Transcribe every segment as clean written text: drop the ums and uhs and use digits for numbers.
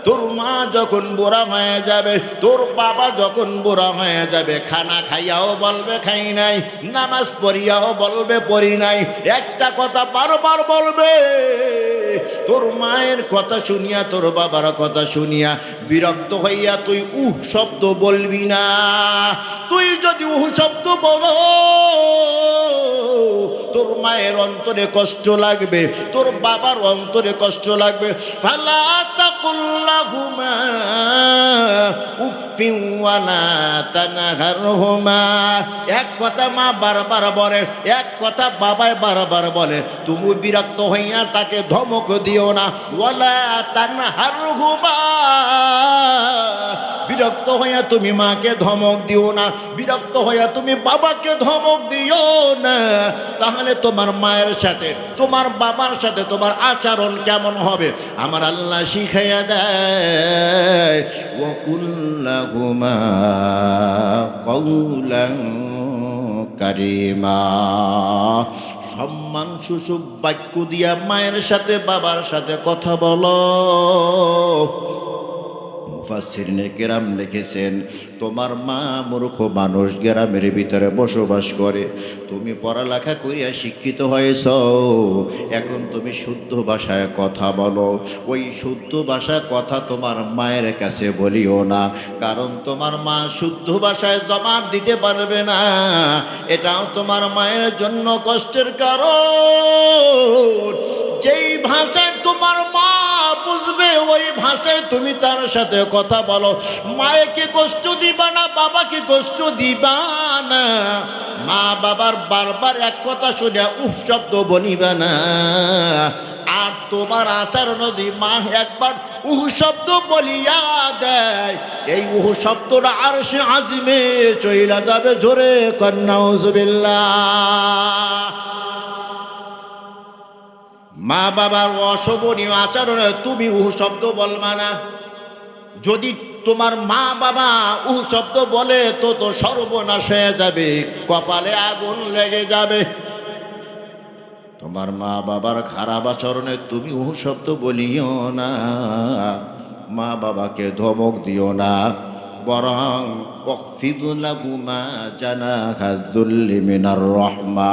তোর মা যখন বুড়া হয়ে যাবে, তোর বাবা যখন বুড়া হয়ে যাবে, খানা খাইয়াও বলবে খাই নাই, নামাজ পড়িয়াও বলবে পড়ি নাই, একটা কথা বারবার বলবে। তোর মায়ের কথা শুনিয়া, তোর বাবার কথা শুনিয়া বিরক্ত হইয়া তুই শব্দ বলবি না। তুই যদি শব্দ বলো, তোর মায়ের অন্তরে কষ্ট লাগবে, তোর বাবার অন্তরে কষ্ট লাগবে। ফালা তাকুল্লাহুমা উফিন ওয়ালা তানহারহুমা। এক কথা মা বারবার বলে, এক কথা বাবাই বারবার বলে, তুমি বিরক্ত হইয়া তাকে ধমক দিও না। ওয়ালা তানহারহুমা, বিরক্ত হইয়া তুমি মাকে ধমক দিও না, বিরক্ত হইয়া তুমি বাবাকে ধমক দিও না। তাহলে তোমার মায়ের সাথে, তোমার বাবার সাথে তোমার আচরণ কেমন হবে? আমার আল্লাহ শিখাইয়া দেয়, ওয়াকুল লাহুমা কওলান কারীমা। সম্মান সূচক বাক্য দিয়া মায়ের সাথে বাবার সাথে কথা বলো। মুফাসসিরিনে কেরাম লিখেছেন, তোমার মা মূর্খ মানুষ, গ্রামের ভিতরে বসবাস করে, তুমি পড়ালেখা করিয়া শিক্ষিত হয়েছ, এখন তুমি শুদ্ধ ভাষায় কথা বলো। ওই শুদ্ধ ভাষায় কথা তোমার মায়ের কাছে বলিও না, কারণ তোমার মা শুদ্ধ ভাষায় জবাব দিতে পারবে না। এটাও তোমার মায়ের জন্য কষ্টের কারণ। যেই ভাষায় তোমার মা বুঝবে, ওই ভাষায় তুমি তার সাথে কথা বলো। মায়েকে কষ্ট দিবা না, বাবাকে কষ্ট দিবা না। মা বাবার বারবার এক কথা শুনে শব্দ বলিবা না। আর তোমার আচরণ যদি মা একবার শব্দ বলিয়া দেয়, এই শব্দটা আরশে আজিমে চইলা যাবে। জোরে কন্যা নাউজুবিল্লাহ। মা বাবার অশোভনীয় আচরণে তুমি শব্দ বলবা না। যদি তোমার মা বাবা শব্দ বলে তো সর্বনাশ হয়ে যাবে, কপালে আগুন লেগে যাবে। তোমার মা বাবার খারাপ আচরণে তুমি শব্দ বলিও না, মা বাবাকে ধমক দিও না। বরং ওয়াখফিদ লাহুমা জানাহা যুল্লি মিনার রাহমা,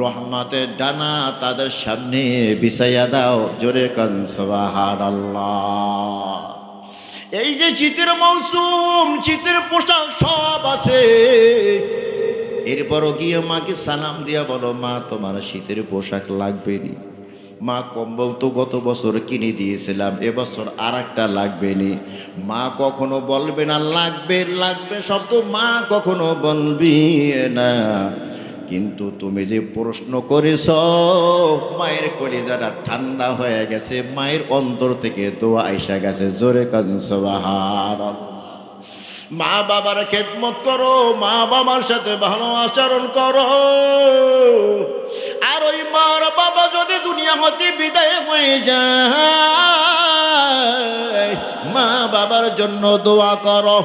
রহমতের ডানা তাদের সামনে বিছাইয়া দাও। জোরে কান সুবহানাল্লাহ। এই যে শীতের মৌসুম, শীতের পোশাক সব আছে, এরপরও গিয়ে মাকে সালাম দিয়া বলো, মা তোমার শীতের পোশাক লাগবে নি? মা কম্বল তো গত বছর কিনে দিয়েছিলাম, এবছর আর একটা লাগবে নি? মা কখনো বলবে না লাগবে লাগবে শব্দ, মা কখনো বলবি না। কিন্তু তুমি যে প্রশ্ন করেছ, মায়ের কলিজাটা ঠান্ডা হয়ে গেছে, মায়ের অন্তর থেকে দোয়া আইসা গেছে। জোরে কান সুবহানাল্লাহ। মা বাবার খেদমত করো, মা বাবার সাথে ভালো আচরণ করো। আর ওই মার বাবা যদি দুনিয়া হতে বিদায় হয়ে যায়, মা বাবার জন্য দোয়া করো।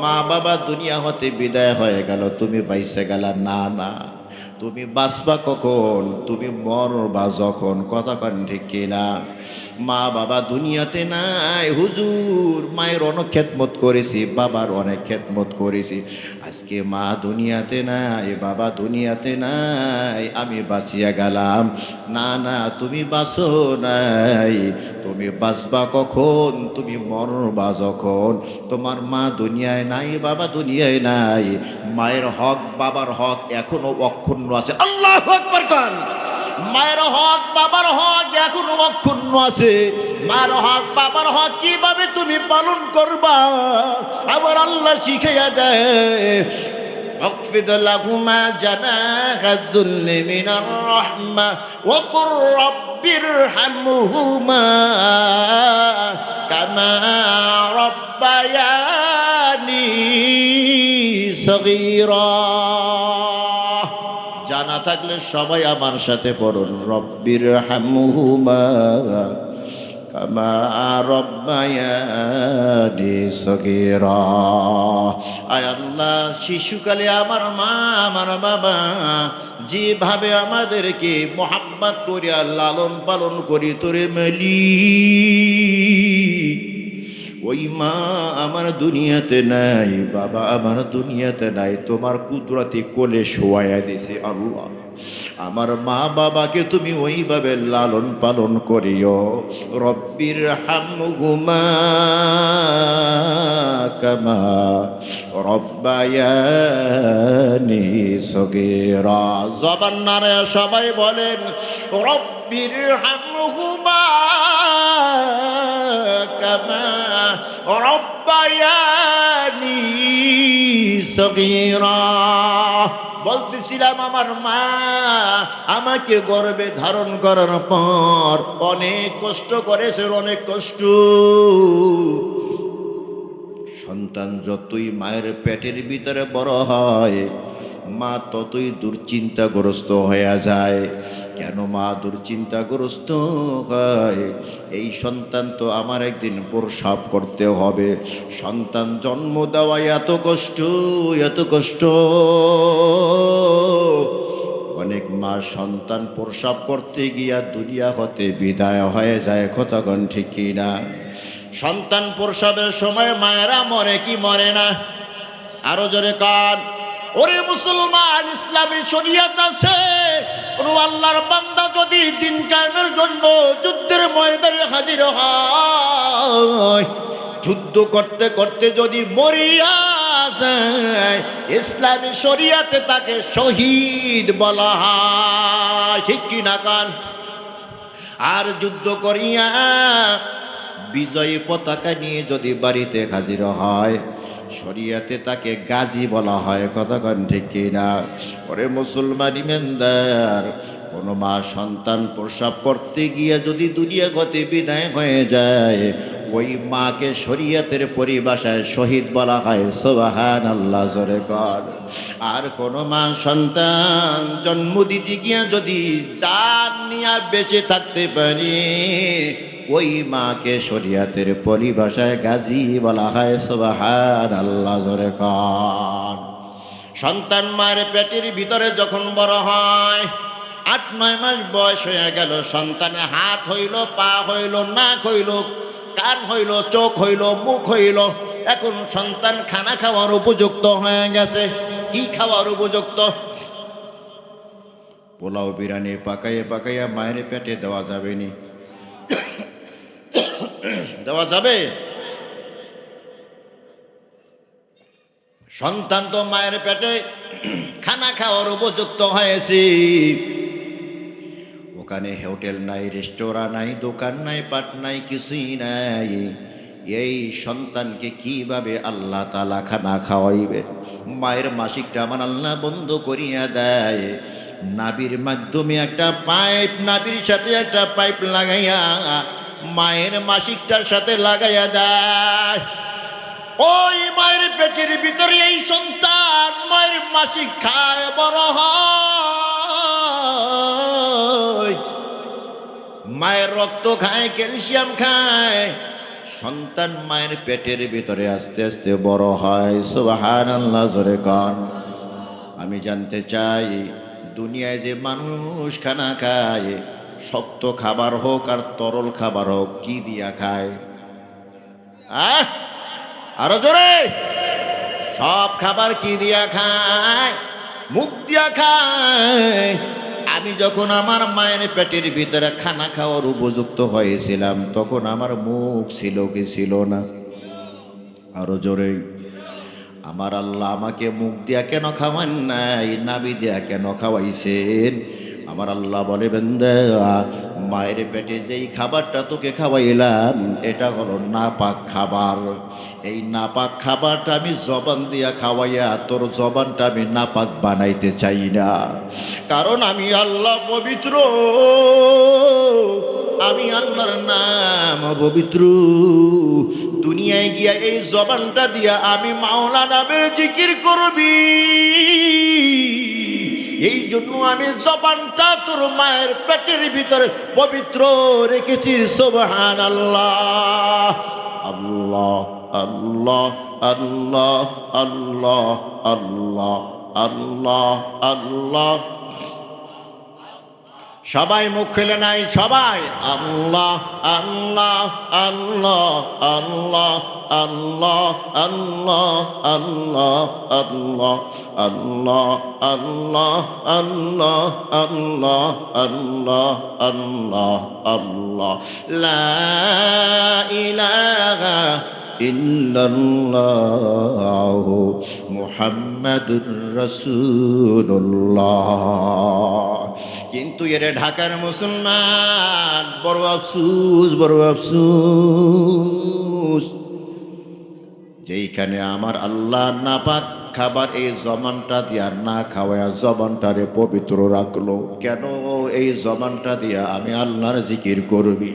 মা বাবা দুনিয়া হতে বিদায় হয়ে গেল, তুমি বাইসে গেলা না, না তুমি বাঁচবা কখন? তুমি মরবা যখন। কথা কন ঠিক কিনা? মা বাবা দুনিয়াতে নাই। হুজুর, মায়ের অনেক খেদমত করেছি, বাবার অনেক খেদমত করেছি, আজকে মা দুনিয়াতে নাই, বাবা দুনিয়াতে নাই, আমি বাঁচিয়া গেলাম। না না, তুমি বাঁচো নাই। তুমি বাঁচবা কখন? তুমি মরবা যখন। তোমার মা দুনিয়ায় নাই, বাবা দুনিয়ায় নাই, মায়ের হক বাবার হক এখনো অক্ষুণ্ণ আছে। আল্লাহু আকবার কান। মায়ের হক বাবার হক এখনো অক্ষুণ্ণ আছে। মায়ের হক বাবার হক কিভাবে তুমি পালন করবা? আবার আল্লাহ শিখাইয়া দেয়, واخفض لهما جناح الذل من الرحمة وقل رب ارحمهما كما ربياني صغيرا। জানা থাকলে সবাই আমার সাথে পড়ুন, রব্বির হামহুমা কামা রব্বায়ানি সগীরা। আয় আল্লাহ, শিশুকালে আমার মা আমার বাবা যেভাবে আমাদেরকে মোহাব্বত করিয়া লালন পালন করি তোরে মেলি, ওই মা আমার দুনিয়াতে নাই, বাবা আমার দুনিয়াতে নাই, তোমার কুদরতি কোলে শোয়াইয়া দিছে আল্লাহ। আমার মা বাবাকে তুমি ওইভাবে লালন পালন করিও। রব্বির হামহুমা কামা রব্বায়ানি সগীরা। জবান নারে সবাই বলেন রব্বির হামহুমা কামা রব্বায়ানি সগীরা। বলতেছিলাম আমার মা আমাকে গর্ভে ধারণ করার পর অনেক কষ্ট করেছে, অনেক কষ্ট। সন্তান যতই মায়ের পেটের ভিতরে বড় হয়, মা ততই দুশ্চিন্তাগ্রস্ত হয়ে যায়। কেন মা দুশ্চিন্তাগ্রস্ত হয়? এই সন্তান তো আমার একদিন প্রসব করতে হবে। সন্তান জন্ম দেওয়া এত কষ্ট, এত কষ্ট। অনেক মা সন্তান প্রসব করতে গিয়া দুনিয়া হতে বিদায় হয়ে যায়, কতক্ষণ ঠিক কিনা? সন্তান প্রসবের সময় মায়েরা মরে কি মরে না? আরো জোরে কান। ওরে মুসলমান, ইসলামী শরীয়ত আছে, কোন আল্লাহর বান্দা যদি দিন কায়েমের জন্য যুদ্ধের ময়দানে হাজির হয়, যুদ্ধ করতে করতে যদি মরিয়া যায়, ইসলামী শরীয়তে তাকে শহীদ বলা হয়, ঠিক কি না কান? আর যুদ্ধ করিয়া বিজয়ী পতাকা নিয়ে যদি বাড়িতে হাজির হয়, শরিয়াতে তাকে গাজী বলা হয়, কতক্ষণ ঠিক কিনা? ওরে মুসলমান ইমানদার, কোনো মা সন্তান প্রসব করতে গিয়ে যদি দুনিয়া গতে বিদায় হয়ে যায়, ওই মাকে শরিয়াতের পরিভাষায় শহীদ বলা হয়। সুবহানাল্লাহ, জোরে কর। আর কোনো মা সন্তান জন্ম দিতে গিয়া যদি জান নিয়ে বেঁচে থাকতে পারে, ওই মাকে শরিয়াতের পরিভাষায় গাজী বলা হয়। সুবহানাল্লাহ, জোরে কর। সন্তান মায়ের পেটের ভিতরে যখন বড় হয়, 8-9 মাস বয়স হয়ে গেল, সন্তানে হাত হইল, পা হইল, নাক হইল, কান হইল, চোখ হইল, মুখ হইল। এখন সন্তান খানা খাওয়ার উপযুক্ত হয়ে গেছে। কি খাওয়ার উপযুক্ত? পোলাও বিরিয়ানি পাকাইয়া পাকাইয়া মায়ের পেটে দেওয়া যাবে নি? দেওয়া যাবে? সন্তান তো মায়ের পেটে খানা খাওয়ার উপযুক্ত হয়েছে। ওখানে হোটেল নাই, রেস্তোরাঁ নাই, দোকান নাই, পাট নাই, কিছুই নাই। এই সন্তানকে কিভাবে আল্লাহ তাআলা খানা খাওয়াইবে? মায়ের মাসিকটা আমার আল্লাহ বন্ধ করিয়া দেয়। নাভির মাধ্যমে একটা পাইপ, নাভির সাথে একটা পাইপ লাগাইয়া মায়ের মাসিকটার সাথে লাগাইয়া দেয়। ওই মায়ের পেটের ভিতরে এই সন্তান মায়ের মাসিক খায়, বড় হয়, মায়ের রক্ত খায়, ক্যালসিয়াম খায়। সন্তান মায়ের পেটের ভিতরে আস্তে আস্তে বড় হয়। সুবহানাল্লাহ, জোরে কর। আমি জানতে চাই, দুনিয়ায় যে মানুষ খানা খায়, শক্ত খাবার হোক আর তরল খাবার হোক, কি দিয়া খায়? আরো জোরে। সব খাবার কি দিয়া খায়? মুখ দিয়া খায়। আমি যখন আমার মায়ের পেটের ভিতরে খানা খাওয়ার উপযুক্ত হয়েছিলাম, তখন আমার মুখ ছিল কি ছিল না? আরো জোরে। আমার আল্লাহ আমাকে মুখ দিয়া কেন খাওয়ান নাই, নাভি দিয়া কেন খাওয়াইছেন? আমার আল্লাহ বলে, বান্দা, মায়ের পেটে যেই খাবারটা তোকে খাওয়াইলাম, এটা হলো নাপাক খাবার। এই নাপাক খাবারটা আমি জবান দিয়া খাওয়াইয়া তোর জবানটা আমি নাপাক বানাইতে চাই না। কারণ আমি আল্লাহ পবিত্র, আমি আল্লাহর নাম পবিত্র। দুনিয়ায় গিয়া এই জবানটা দিয়া আমি মাওলা নামের জিকির করবি, এই জন্য আমি জবানটা তোর মায়ের পেটের ভিতরে পবিত্র রেখেছি। সুবহানাল্লাহ। আল্লাহ আল্লাহ আল্লাহ আল্লাহ আল্লাহ আল্লাহ আল্লাহ। সবাই মুখ খুলে নাই, সবাই আল্লাহ আল্লাহ আল্লাহ আল্লাহ আল্লাহ আল্লাহ আল্লাহ আল্লাহ আল্লাহ আল্লাহ আল্লাহ আল্লাহ আল্লাহ আল্লাহ আল্লাহ লা ইলাহা ইল্লাল্লাহু মুহাম্মাদুর রাসূলুল্লাহ। কিন্তু এর ঢাকার মুসলমান বড় আফসুস, বড় আফসুস, যেইখানে আমার আল্লাহ নাপাক খাবার এই জবানটা দিয়া না খাওয়া জবানটারে পবিত্র রাখলো। কেন এই জবানটা দিয়া আমি আল্লাহর জিকির করবি?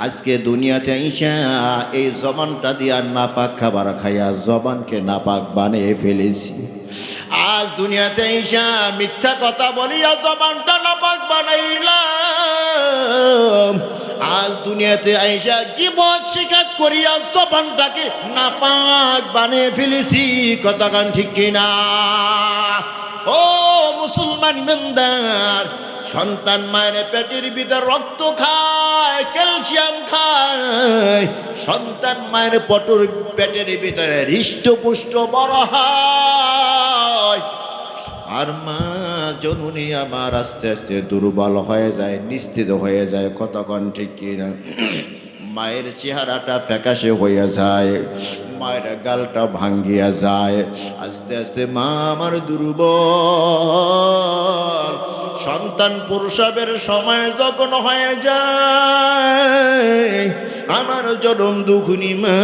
আজকে দুনিয়াতে আইসা এই জবানটা দিয়া নাপাক খাবার খাইয়া জবানকে নাপাক বানিয়ে ফেলেছি। আজ দুনিয়াতে আইসা মিথ্যা কথা বলিয়া জবানটা নাপাক বানাইলাম। আজ দুনিয়াতে আইসা গীবত শিকার করিয়া জবানটাকে নাপাক বানিয়ে ফেলেছি। কথা গান ঠিক কিনা? ও মুসলমান ইমানদার, সন্তান মায়ের পেটের ভিতর রক্ত খায়, ক্যালসিয়াম খায়, সন্তান মায়ের পেটের ভিতরে হৃষ্টপুষ্ট বড় হয়। আর মা জননী আমার আস্তে আস্তে দুর্বল হয়ে যায়, নিস্তেজ হয়ে যায়। কতক্ষণ ঠিক কিনা? মায়ের চেহারাটা ফ্যাকাশে হয়ে যায়, মায়ের গালটা ভাঙ্গিয়া যায়। আস্তে আস্তে মা আমার দুর্বল। সন্তান প্রসবের সময় যখন হয়ে যায়, আমার জনম দুঃখিনী মা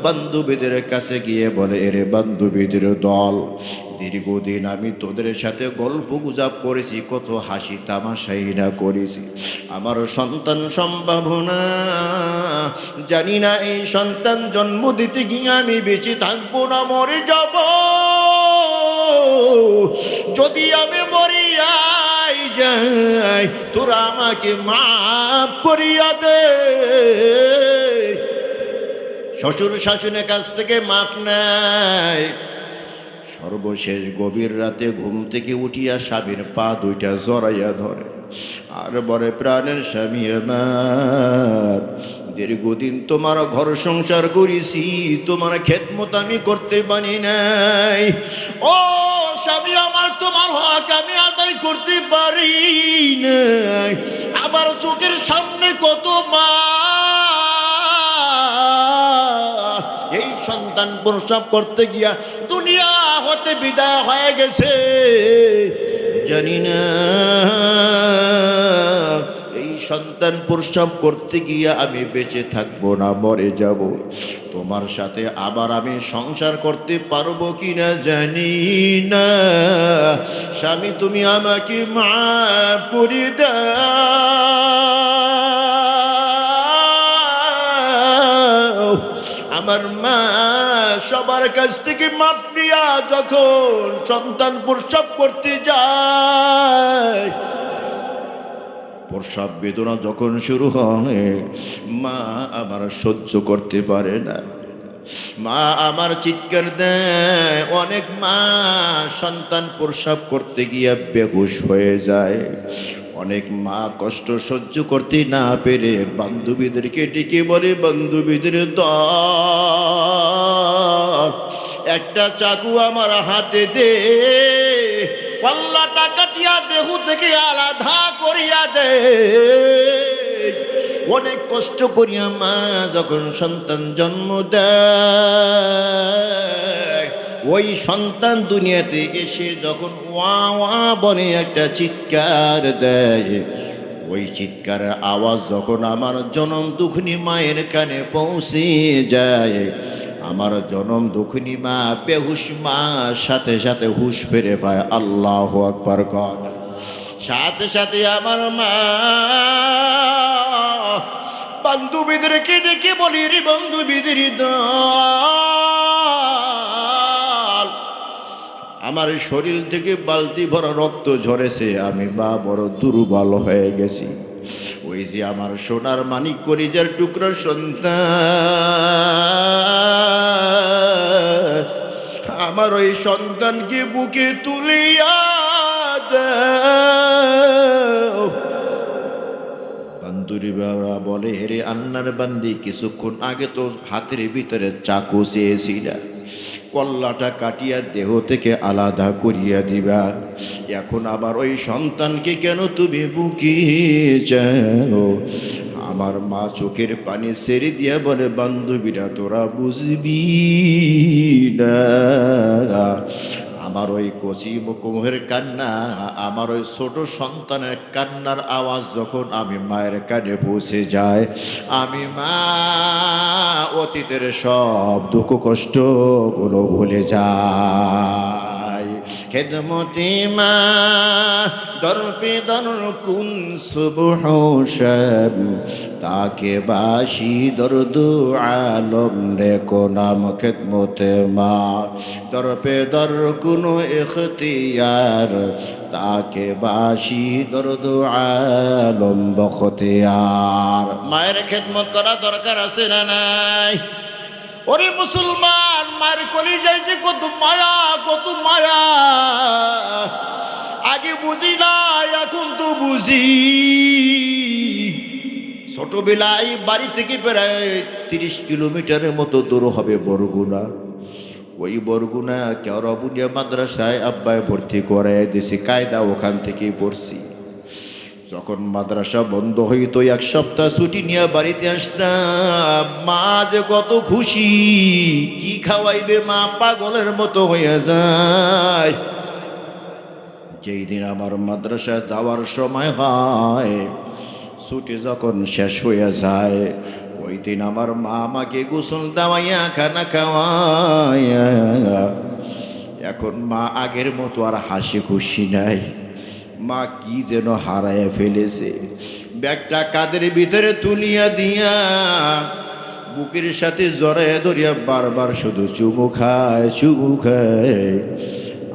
বান্ধবীদের কাছে গিয়ে বলে, এরে বান্ধবীদের দল, দীর্ঘদিন আমি তোদের সাথে গল্প গুজব করেছি, কত হাসি তামাশাই না করেছি। আমার সন্তান সম্ভাবনা জানি না, এই সন্তান জন্ম দিতে গিয়ে আমি বেঁচে থাকবো না মরে যাব। যদি আমি মরিয়াই যাই, তোরা আমাকে মাফ করিয়া দে। শ্বশুর শাশুড়ির কাছ থেকে মাফ নাই। সর্বশেষ গভীর রাতে ঘুম থেকে উঠিয়া স্বামীর পা দুইটা জড়াইয়া ধরে আর বলে, প্রাণের স্বামী আমার, দীর্ঘদিন তোমার ঘর সংসার করেছি, তোমার খেদমত আমি করতে পারি নাই। ও স্বামী আমার, তোমার হক আমি আদায় করতে পারি নাই। আমার চোখের সামনে কত মা এই সন্তান প্রসব করতে গিয়া দুনিয়া হতে বিদায় হয়ে গেছে। জানি না এই সন্তান প্রসব করতে গিয়া আমি বেঁচে থাকবো না মরে যাব। তোমার সাথে আবার আমি সংসার করতে পারবো কিনা জানি না। স্বামী তুমি আমাকে মাফ করে দাও। আমার মা সবার কাছ থেকে মাপ নিয়া যখন সন্তান প্রসব করতে যায়, প্রসব বেদনা যখন শুরু হয়, মা আমার সহ্য করতে পারে না। মা আমার চিৎকার দেয়। অনেক মা সন্তান প্রসব করতে গিয়া বেহুশ হয়ে যায়। অনেক মা কষ্ট সহ্য করতে না পেরে বান্ধবীদেরকে ডেকে বলে, বান্ধবীদের দল, একটা চাকু আমার হাতে দে, কল্লাটা কাটিয়া দেহু থেকে আলাদা করিয়া দে। অনেক কষ্ট করিয়া মা যখন সন্তান জন্ম দেয়, ওই সন্তান দুনিয়াতে এসে যখন ওয়া ওয়া বলে একটা চিৎকার দেয়, ওই চিৎকারের আওয়াজ যখন আমার জনম দুঃখিনী মায়ের কানে পৌঁছে যায়, আমার জনম দুঃখিনী মা বেহুশ মা সাথে সাথে হুঁশ ফিরে পায়। আল্লাহু আকবার কর। সাথে সাথে আমার মা বান্ধবীদেরকে ডেকে বলি, রে বান্ধবীদের দল, আমার শরীর থেকে বালতি ভরা রক্ত ঝরেছে, আমি বা বড় দুর্বল হয়ে গেছি। ওই যে আমার সোনার মানিক কলিজার টুকরা সন্তান, আমার ওই সন্তানকে বুকে তুলিয়া দাও। দৌড়ি বাবা বলে, হেরে আল্লাহর বান্দি, কিছুক্ষণ আগে তো হাতের ভিতরে চাকু চেয়েছিলা, কল্লাটা কাটিয়া দেহ থেকে আলাদা করিয়া দিবা, এখন আবার ওই সন্তানকে কেন তুমি বুকিয়ে চাও? আমার মা চোখের পানি ছেড়ে দিয়া বলে, বান্ধবীরা তোরা বুঝবি না, আমার ওই কচি মুখের কান্না, আমার ওই ছোট সন্তানের কান্নার আওয়াজ যখন আমি মায়ের কানে পৌঁছে যায়, আমি মা অতীতের সব দুঃখ কষ্ট গুলো ভুলে যাই। খেদমতি মা দরপে দর কুন সুবহ শব, তাকে বাসি দরদু আলম রে কোনাম। খেদমতে মা দরপে দর কুনো ইখতিয়ার, তাকে বাসি দরদু আলম বখতিয়ার। মায়ের খেদমত করা দরকার আছে না নাই? ওরে মুসলমান, মায়ের কলিজায় যে কত মায়া, কত মায়া। আগে বুঝি না, এখন তো বুঝি। ছোটবেলায় বাড়ি থেকে প্রায় 30 কিলোমিটারের মতো দূর হবে বরগুনা। ওই বরগুনা কেওড়াবুনিয়া মাদ্রাসায় আব্বায় ভর্তি করে দিছি, কায়দা ওখান থেকেই পড়ছি। যখন মাদ্রাসা বন্ধ হইতো, 1 সপ্তাহ ছুটি নিয়ে বাড়িতে আসতাম, মা যে কত খুশি, কি খাওয়াইবে মা পাগলের মতো হয়ে যায়। যেই দিন আমার মাদ্রাসা যাওয়ার সময় হয়, ছুটি যখন শেষ হয়ে যায়, ওই দিন আমার মা আমাকে গোসল দেওয়াইয়া খানা খাওয়াইয়া, এখন মা আগের মতো আর হাসি খুশি নাই। মা কি যেন হারায় ফেলেছে। ব্যাগটা কাদের ভিতরে তুলিয়া দিয়া বুকের সাথে জড়াইয়া ধরিয়া বারবার শুধু চুমু খায়, চুমু খায়,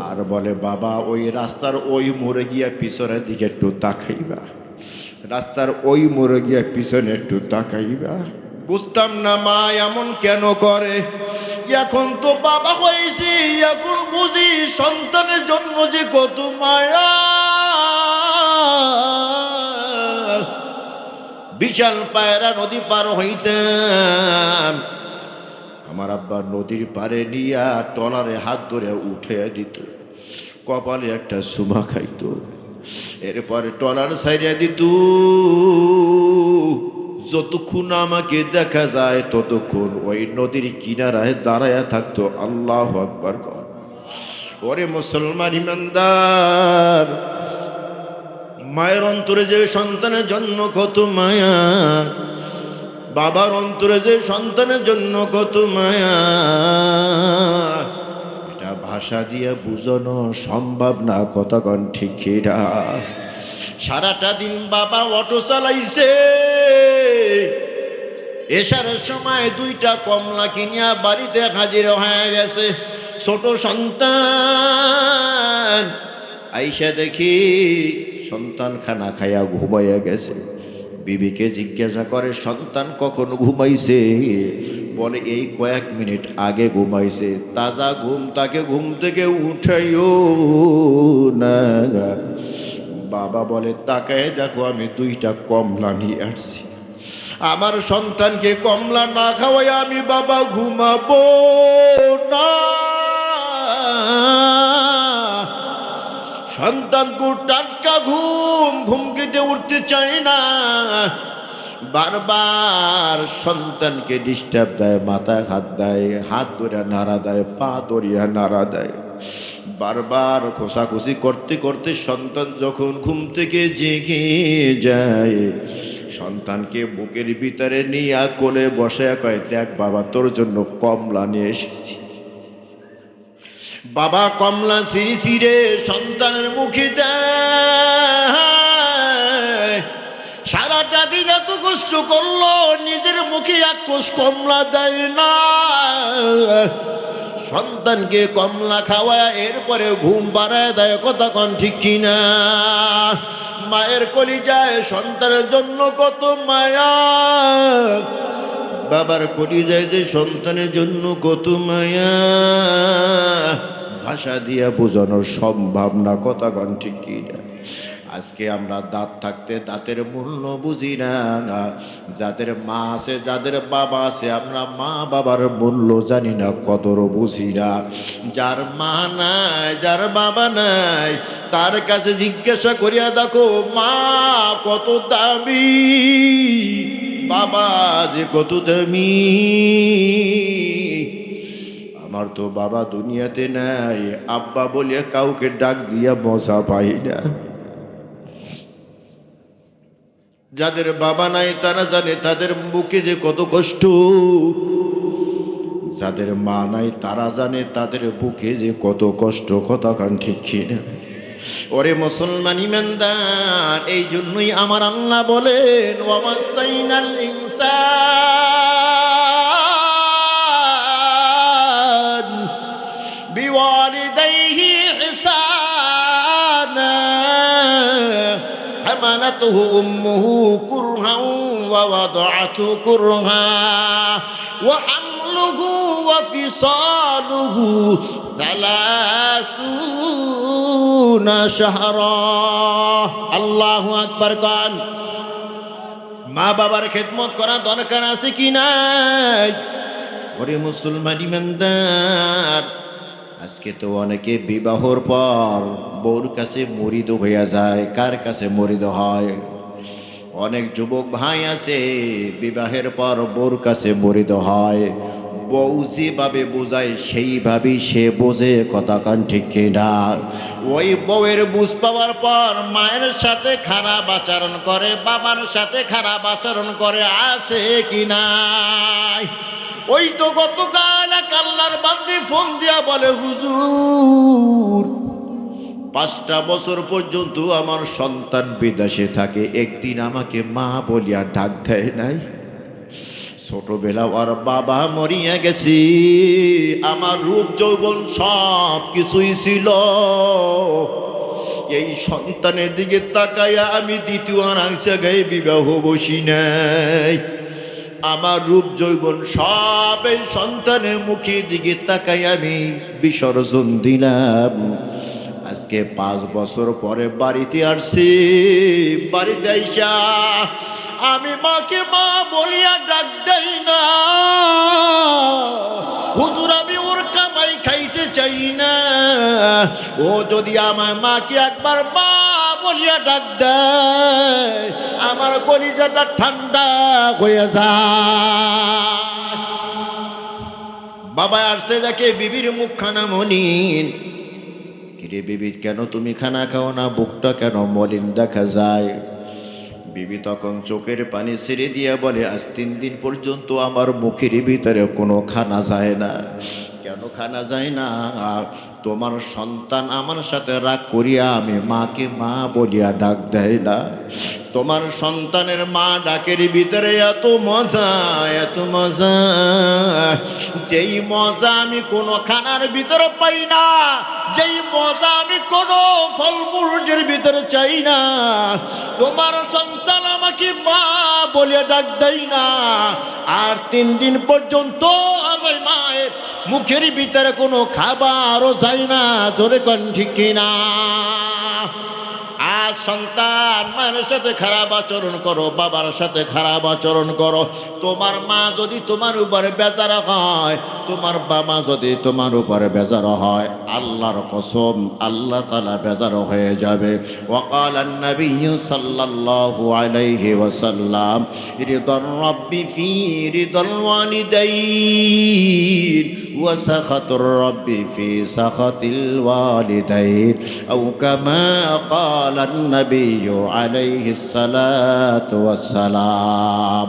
আর বলে, বাবা ওই রাস্তার ওই মোড়ে গিয়া পিছনের দিকে একটু তাকাইবা, রাস্তার ওই মোড়ে গিয়া পিছনে একটু তাকাইবা। বুঝতাম না মা এমন কেন করে। এখন তো বাবা হয়েছি, এখন বুঝি সন্তানের জন্ম যে কত মায়া। বিশাল পায়রা নদী পার হইতাম, আমার আব্বা নদীর পারে নিয়া টলারে হাত ধরে উঠে দিত, কপালে একটা চুমা খাইতো, এরপরে টলার সাইডে দিত। যতক্ষণ আমাকে দেখা যায় ততক্ষণ ওই নদীর কিনারায় দাঁড়ায়া থাকতো। আল্লাহু আকবার কর। ওরে মুসলমান ইমানদার, মায়ের অন্তরে যে সন্তানের জন্য কত মায়া, বাবার অন্তরে যে সন্তানের জন্য কত মায়া, এটা ভাষা দিয়ে বুঝানো সম্ভব না। কতক্ষণ ঠিক না? সারাটা দিন বাবা অটো চালাইছে, এসার সময় 2টা কমলা কিনিয়া বাড়িতে হাজির হয়ে গেছে। ছোট সন্তান আইসা দেখি সন্তান খানা খাইয়া ঘুমাইয়া গেছে। বিবিকে জিজ্ঞাসা করে, সন্তান কখন ঘুমাইছে? বলে, এই কয়েক মিনিট আগে ঘুমাইছে। তাজা ঘুম, তাকে ঘুম থেকে উঠাইও না। বাবা বলে, তাকায় দেখো আমি 2টা কমলা নিয়ে আসছি। আমার সন্তানকে কমলা না খাওয়াই আমি বাবা ঘুমাবো না। সন্তান কো টাটকা ঘুম, ঘুম কেটে উঠতে চায় না, বারবার সন্তানকে ডিস্টার্ব দেয়, মাথায় হাত দেয়, হাত ধরে নাড়া দেয়, পা ধরিয়া নাড়া দেয়। বারবার খোসাখুসি করতে করতে সন্তান যখন ঘুম থেকে জেগে যায়, সন্তানকে বুকের ভিতরে নিয়ে কোলে বসে কয়, দেখ বাবা তোর জন্য কমলা নিয়ে এসেছি। বাবা কমলা ছিঁড়ে ছিঁড়ে সন্তানের মুখে দেয়। সারাটা দিন এত কষ্ট করলো, নিজের মুখে 1 কোষ কমলা দেয় না। সন্তানকে কমলা খাওয়ায় এরপরে ঘুম পাড়ায় দেয়। কতক্ষণ ঠিক কিনা? মায়ের কলিজায় সন্তানের জন্য কত মায়া, বাবার কলিজায় যে সন্তানের জন্য কত মায়া, ভাষা দিয়া বোঝানো সম্ভব না। কতক্ষণ ঠিক কিনা? আজকে আমরা দাঁত থাকতে দাঁতের মূল্য বুঝি না। যাদের মা আছে, যাদের বাবা আছে, আমরা মা বাবার মূল্য জানি না, কদর বুঝি না। যার মা নাই, যার বাবা নাই, তার কাছে জিজ্ঞাসা করিয়া দেখো মা কত দামি, বাবা যে কত দামি। আমার তো বাবা দুনিয়াতে নাই, আব্বা বলিয়া কাউকে ডাক দিয়া মজা পাই না। যাদের বাবা নাই তারা জানে তাদের বুকে যে কত কষ্ট, যাদের মা নাই তারা জানে তাদের বুকে যে কত কষ্ট। কথা কান ঠিক কিনা? ওরে মুসলমান ইমানদার, এই জন্যই আমার আল্লাহ বলেন ওয়াসাইনাল ইনসান বিওয়ালিদাইহি ইহসানা حملته أمه كرها ووضعته كرها وحمله وفصاله 30 شهرا الله أكبر قال মা বাবার খেদমত করা দরকার আছে কি নাই? ওরে মুসলমান ইমানদার, আজকে তো অনেকে বিবাহর পর বউর কাছে মুরিদ হইয়া যায়। কার কাছে মুরিদ হয়? অনেক যুবক ভাই আছে বিবাহের পর বউর কাছে মুরিদ হয়। বউ যেভাবে বোঝায় সেইভাবেই সে বোঝে। কথা কান ঠিক কিনা? ওই বউয়ের বুঝ পাওয়ার পর মায়ের সাথে খারাপ আচরণ করে, বাবার সাথে খারাপ আচরণ করে, আছে কি নাই? ওই তো গতকাল এক আল্লাহর বান্দী ফোন দিয়া বলে হুজুর 5টা বছর পর্যন্ত আমার সন্তান বিদেশে থাকে, একদিন আমাকে মা বলিয়া ডাক দেয় নাই। ছোটবেলা ওর বাবা মরিয়া গেছি, আমার রূপ যৌবন সব কিছুই ছিল। এই সন্তানের দিকে তাকাইয়া আমি দ্বিতীয় আর এক জায়গায় বিবাহ বসি নাই। আমার রূপ যৌবন সব এই সন্তানের মুখের দিকে তাকাই আমি বিসর্জন দিলাম। আজকে 5 বছর পরে বাড়িতে আসছি। বাড়িতে আইসা আমি মাকে মা বলিয়া ডাক দেই না। হুজুর আমি ওর কামাই খাইতে চাই না। ও যদি আমার মাকে একবার মা বলিয়া ডাক দেয়, আমার কলিজাটা ঠান্ডা হয়ে যায়। বাবা আসছে দেখে বিবির মুখখানা মলিন। কিরে বিবি, কেন তুমি খানা খাও না? বুকটা কেন মলিন দেখা যায়? বিবি তখন চোখের পানি ছেড়ে দিয়া বলে আজ 3 দিন পর্যন্ত আমার মুখের ভিতরে কোনো খানা যায় না। কেন খানা যায় না? তোমার সন্তান আমার সাথে রাগ করিয়া আমি মাকে মা বলিয়া ডাক দেয় না। তোমার সন্তানের মা ডাকের ভিতরে এত মজা, এত মজা, যেই মজা আমি কোনো খানার ভিতরে পাই না, যেই মজা আমি কোনো ফলমূলের ভিতরে চাই না। তোমার সন্তান আমাকে মা বলিয়া ডাক দেয় না, আর 3 দিন পর্যন্ত আমার মায়ের মুখের ভিতরে কোনো খাবারও যায় না। জোরে কোন ঠিক কিনা? আর সন্তান মায়ের সাথে খারাপ আচরণ করো, বাবার সাথে খারাপ আচরণ করো, তোমার মা যদি তোমার উপরে বেজার হয়, তোমার বাবা যদি তোমার উপরে বেজার হয়, আল্লাহর কসম আল্লাহ তাআলা বেজার হয়ে যাবে। ওয়াকালান নবিয়্যু সাল্লাল্লাহু আলাইহি ওয়াসাল্লাম রিদার রাব্বি ফি রিদাল ওয়ালিদাইন ওয়া সাখাতুর রাব্বি ফি সাখাতিল ওয়ালিদাইন আও কামা ক্বালান নবিয়্যু আলাইহিস সালাতু ওয়াস সালাম।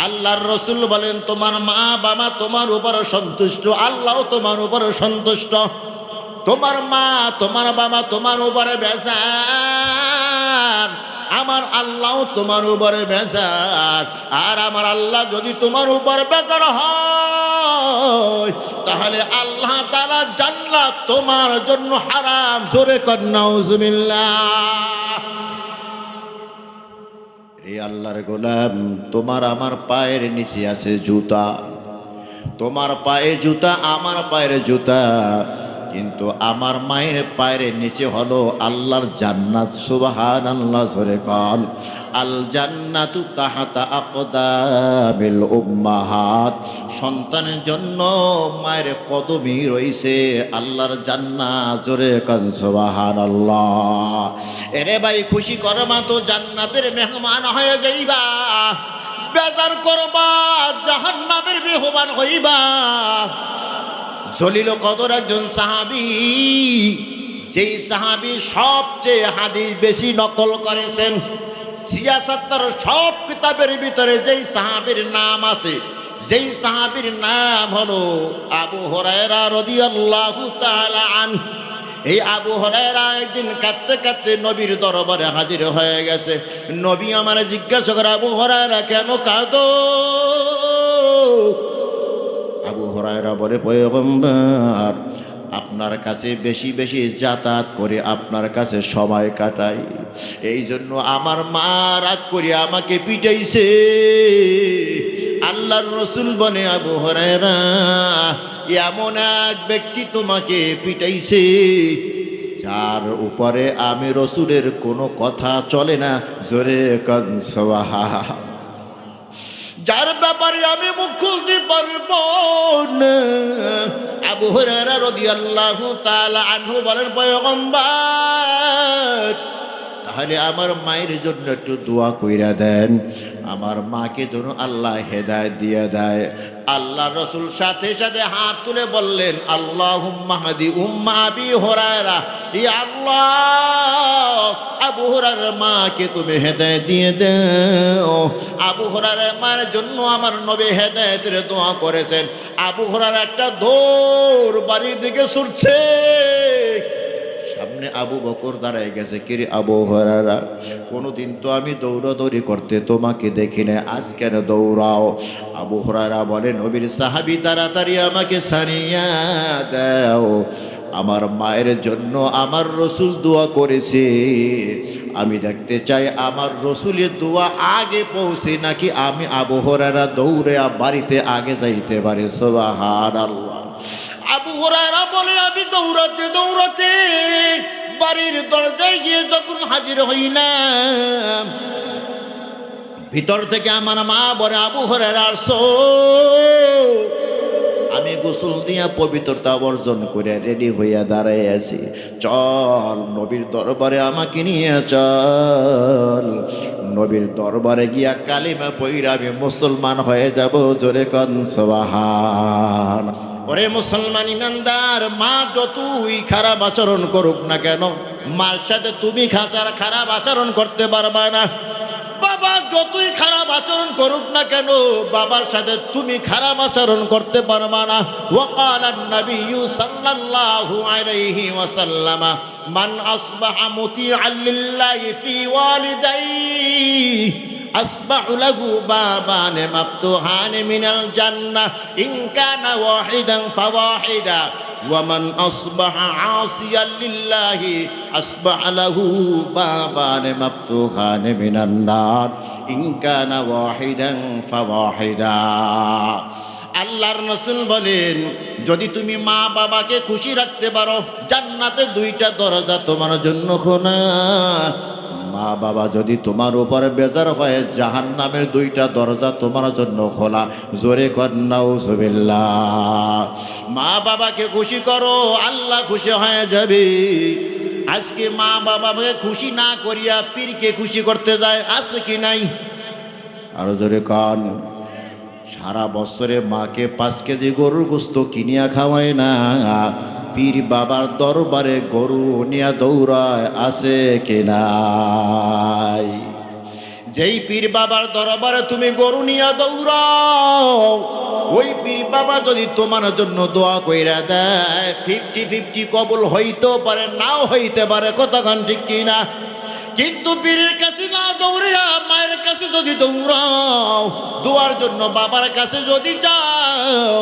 আল্লাহর রাসূল বলেন তোমার মা বাবা তোমার উপর সন্তুষ্ট, আল্লাহও তোমার উপর সন্তুষ্ট। তোমার মা তোমার বাবা তোমার উপরে বেজার, আমার আল্লাহ তোমার উপরে বেজার। আর আমার আল্লাহ যদি তোমার উপরে বেজার হয়, তাহলে আল্লাহ তাআলা জান্নাত তোমার জন্য হারাম। জোরে কর নাউজুবিল্লাহ। রে আল্লাহর গোলাম, তোমার আমার পায়ের নিচে আছে জুতা। তোমার পায়ে জুতা, আমার পায়ের জুতা। কিন্তু আমার মায়ের পায়ের নিচে হলো আল্লাহর জান্নাত। সুবহানাল্লাহ, জোরে কন। আল জান্নাতু তাহাতা আকদামিল উম্মাহাত। সন্তানের জন্য মায়ের কদমই রইছে আল্লাহর জান্নাত। জোরে কন সুবহানাল্লাহ। এরে ভাই, খুশি করবা তো জান্নাতের মেহমান হয়ে যাইবা, বেজার করবা জাহান্নামের মেহমান হইবা। জলিল কদর একজন সাহাবী, যেই সাহাবী সবচেয়ে হাদিস বেশি নকল করেছেন। সিয়াসাতের সব কিতাবের ভিতরে যেই সাহাবীর নাম আছে, যেই সাহাবীর নাম হলো আবু হুরায়রা রাদিয়াল্লাহু তাআলা আনহু। এই আবু হুরায়রা একদিন কাঁদতে কাঁদতে নবীর দরবারে হাজির হয়ে গেছে। নবী আমারে জিজ্ঞাসা করে, আবু হুরায়রা কেন কাঁদো? আবু হুরায়রা বলে, পয়গম্বর, আপনার কাছে বেশি বেশি যাতায়াত করে আপনার কাছে সময় কাটাই, এই জন্য আমার মা রাগ করে আমাকে পিটাইছে। আল্লাহর রসুল বলে, আবু হুরায়রা, এমন এক ব্যক্তি তোমাকে পিটাইছে যার উপরে আমি রসুলের কোনো কথা চলে না। জোরে কান সুবহানাল্লাহ। যার ব্যাপারে আমি মুখ খুলতে পারবো না। আবু হুরায়রা রাদিয়াল্লাহু তাআলা আনহু বলেন, পয়গম্বর, তাহলে আমার মায়ের জন্য একটু দোয়া কইরা দেন, আমার মাকে যেন আল্লাহ হেদায়েত দিয়ে দেয়। আল্লাহ রসুল সাথে সাথে হাত তুলে বললেন, আল্লাহুম্মা হাদি উম্মা আবি হুরায়রা। ইয়া আল্লাহ, আবু হুরায়রার মাকে তুমি হেদায়েত দিয়ে দাও। আবু হুরায়রার মায়ের জন্য আমার নবী হেদায়েতের দোয়া করেছেন। আবু হুরায়রা একটা দৌড় বাড়ির দিকে ছুটছে। সামনে আবু বকর দাঁড়ায় গেছে। কিরে আবু হুরায়রা, কোনোদিন তো আমি দৌড়াদৌড়ি করতে তোমাকে দেখি না, আজ কেন দৌড়াও? আবু হুরায়রা বলে, নবীর সাহাবী, তাড়াতাড়ি আমাকে ছাড়িয়া দাও, আমার মায়ের জন্য আমার রসুল দোয়া করেছে, আমি দেখতে চাই আমার রসুলের দোয়া আগে পৌঁছে নাকি আমি আবু হুরায়রা দৌড়ে বাড়িতে আগে যাইতে পারি। সুবহানাল্লাহ। আবু হুরায়রা বলে, আমি দৌড়াতে দৌড়াতে বাড়ির দরজায় গিয়ে যখন হাজির হইলাম, ভিতর থেকে আমার মা বলে, আবু হুরায়রা আসো। আমি গোসল দিয়া পবিত্রতা অর্জন করে রেডি হইয়া দাঁড়াই আছি। চল নবীর দরবারে আমাকে নিয়ে চল, নবীর দরবারে গিয়া কালিমা পইরা আমি মুসলমান হয়ে যাব। জোরে কন সুবহানাল্লাহ। ওরে মুসলমান ইমানদার, মা যতই খারাপ আচরণ করুক না কেন, মার সাথে তুমি খারাপ আচরণ করতে পারবা না। বাবা যতই খারাপ আচরণ করুক না কেন, বাবার সাথে তুমি খারাপ আচরণ করতে পারবা না। ওয়াকালান নবিয়্যু সাল্লাল্লাহু আলাইহি ওয়াসাল্লাম, মান আসবাহা মুতিআন লিল্লাহি ফি ওয়ালিদাইহি আসবাহু লাহু বাবান মাফতুহান মিনাল জান্নাহ ইন কানা ওয়াহিদান ফাওয়াহিদা ওয়া মান আসবাহা আসিয়ান লিল্লাহি আসবাহা লাহু বাবান মাফতুহান মিনান নার ইন কানা ওয়াহিদান ফাওয়াহিদা। আল্লাহর রাসূল বলেন, যদি তুমি মা বাবাকে খুশি রাখতে পারো, জান্নাতের দুইটা দরজা তোমার জন্য খোলা। মা বাবা যদি তোমার উপরে বেজার হয়, জাহান্নামের দুইটা দরজা তোমার জন্য খোলা। জোরে কর নাউজুবিল্লাহ। মা বাবাকে খুশি করো, আল্লাহ খুশি হয়ে যাবে। আজকে মা বাবাকে খুশি না করিয়া পীরকে খুশি করতে যায়, আছে কি নাই? আরো জোরে কন। সারা বছরে মাকে 5 কেজি গরুর গোস্ত কিনিয়া খাওয়ায় না, পীর বাবার দরবারে গরু নিয়া দৌড়ায়, আছে কি নাই? যেই পীর বাবার দরবারে তুমি গরু নিয়া দৌড়াও, ওই পীর বাবা যদি তোমার জন্য দোয়া কইরা দেয়, 50-50 কবুল হইতেও পারে, নাও হইতে পারে। কতক্ষণ ঠিক কিনা? কিন্তু পীরের কাছে না দৌড়িয়া মায়ের কাছে যদি দৌড়াও, দোয়ার জন্য বাবার কাছে যদি যাও,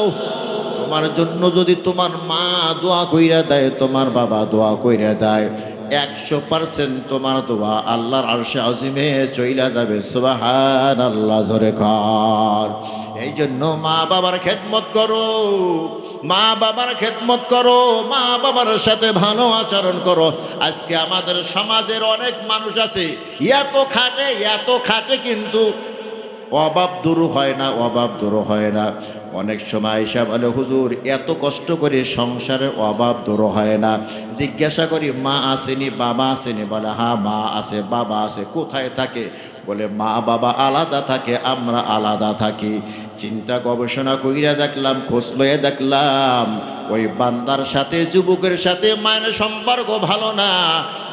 তোমার জন্য যদি তোমার মা দোয়া কইরা দেয়, তোমার বাবা দোয়া কইরা দেয়, 100% তোমার দোয়া আল্লাহর আরশে আজিমে চইলা যাবে। সুবহানাল্লাহ, জোরে কর। এই জন্য মা বাবার খেদমত করো, মা বাবার খেদমত করো, মা বাবার সাথে ভালো আচরণ করো। আজকে আমাদের সমাজের অনেক মানুষ আছে এত খাটে কিন্তু অভাব দূর হয় না, অভাব দূর হয় না। অনেক সময় এসে বলে, হুজুর এত কষ্ট করে সংসারের অভাব দূর হয় না। জিজ্ঞাসা করি, মা আসেনি, বাবা আসেনি? বলে হ্যাঁ মা আছে, বাবা আছে। কোথায় থাকে? বলে মা বাবা আলাদা থাকে, আমরা আলাদা থাকি। চিন্তা গবেষণা কইরা দেখলাম, খোঁজ লয়ে দেখলাম, ওই বান্দার সাথে, যুবকের সাথে মায়ের সম্পর্ক ভালো না,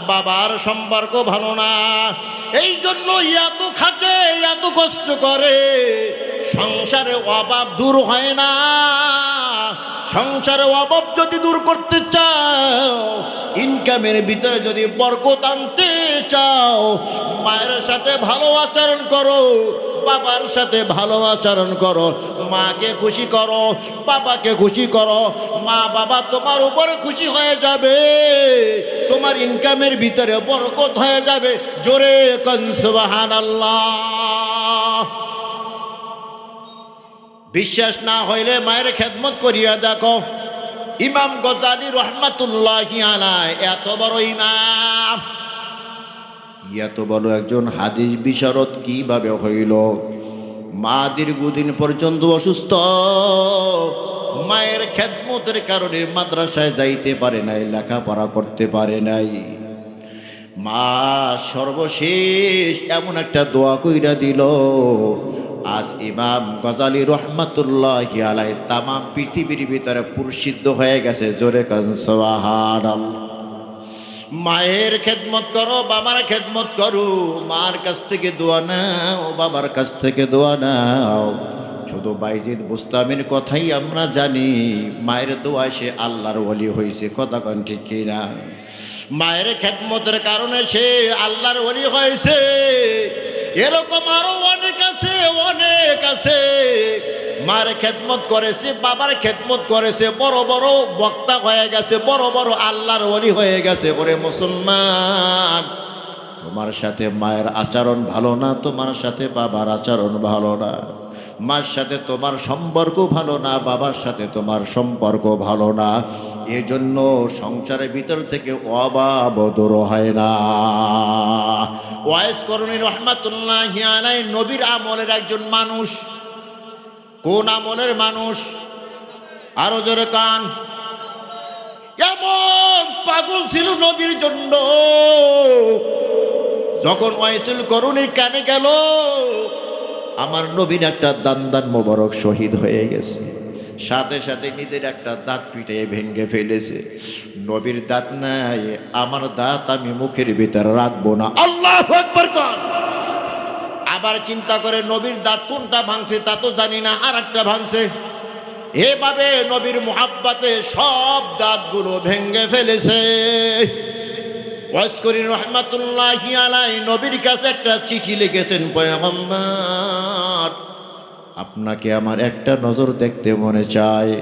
বাবার সম্পর্ক ভালো না। এই জন্য এত খাটে, এত কষ্ট করে, সংসারে অভাব দূর হয় না। সংসারে অভাব যদি দূর করতে চাও, ইনকামের ভিতরে যদি বরকত আনতে চাও, মায়ের সাথে ভালো আচরণ করো, বাবার সাথে ভালো আচরণ করো, মাকে খুশি করো, বাবাকে খুশি করো। মা বাবা তোমার উপরে খুশি হয়ে যাবে, তোমার ইনকামের ভিতরে বরকত হয়ে যাবে। জোরে কোন সুবহানাল্লাহ। বিশ্বাস না হইলে মায়ের খেদমত করিয়া দেখো। ইমাম গজালি রহমাতুল্লাহি আলাইহি এত বড় ইমাম, এত বড় একজন হাদিস বিশারদ কিভাবে হইল? মা দীর্ঘদিন পর্যন্ত অসুস্থ, মায়ের খেদমতের কারণে মাদ্রাসায় যাইতে পারে নাই, লেখাপড়া করতে পারে নাই। মা সর্বশেষ এমন একটা দোয়া কইরা দিল, আজ ইমাম গজালি রহমাতুল্লাহি আলাইহি তাম পৃথিবীর ভিতরে প্রসিদ্ধ হয়ে গেছে। জোরে কান সুবহানাল্লাহ। মায়ের খেদমত করো, বাবার খেদমত করো, মার কাছ থেকে দোয়া নাও, বাবার কাছ থেকে দোয়া নাও। শুধু বাইজিদ বুস্তামির কথাই আমরা জানি, মায়ের দোয়ায় সে আল্লাহর ওলি হয়েছে। কথা কন ঠিক কিনা? মায়ের খেদমতের কারণে সে আল্লাহর ওলি হয়েছে। এরকম আরো অনেক আছে, অনেক আছে। মার খেদমত করেছে, বাবার খেদমত করেছে, বড় বড় বক্তা হয়ে গেছে, বড় বড় আল্লাহর ওলি হয়ে গেছে। ওরে মুসলমান, তোমার সাথে মায়ের আচরণ ভালো না, তোমার সাথে বাবার আচরণ ভালো না, মার সাথে তোমার সম্পর্ক ভালো না, বাবার সাথে তোমার সম্পর্ক ভালো না। এই জন্য সংসারের ভিতর থেকে অভাব দূর হয় না। ওয়াইস করণী রহমাতুল্লাহি আলাইহি নবীর আমলের একজন মানুষ। কোন আমলের মানুষ? আরো জোরে কান। এমন পাগল ছিল নবীর জন্য, যখন ওয়াইসুল করণীর কানে গেল, আমার নবীর একটা দান মোবারক শহীদ হয়ে গেছে, সাথে সাথে নিজের একটা দাঁত পিটে ভেঙে ফেলেছে। নবীর দাঁত নাই, আমার দাঁত আমি মুখের ভিতরে রাখবো না। আল্লাহু আকবার কর। আবার চিন্তা করে, নবীর দাঁত কোনটা ভাঙছে তা তো জানি না, আর একটা ভাঙছে। এভাবে নবীর মুহাব্বতে সব দাঁতগুলো ভেঙে ফেলেছে। ওয়াইস করণী রহমাতুল্লাহি আলাইহি নবীর কাছে একটা চিঠি লিখেছেন, পয়গম্বর আপনাকে আমার একটা নজর দেখতে মনে চায়।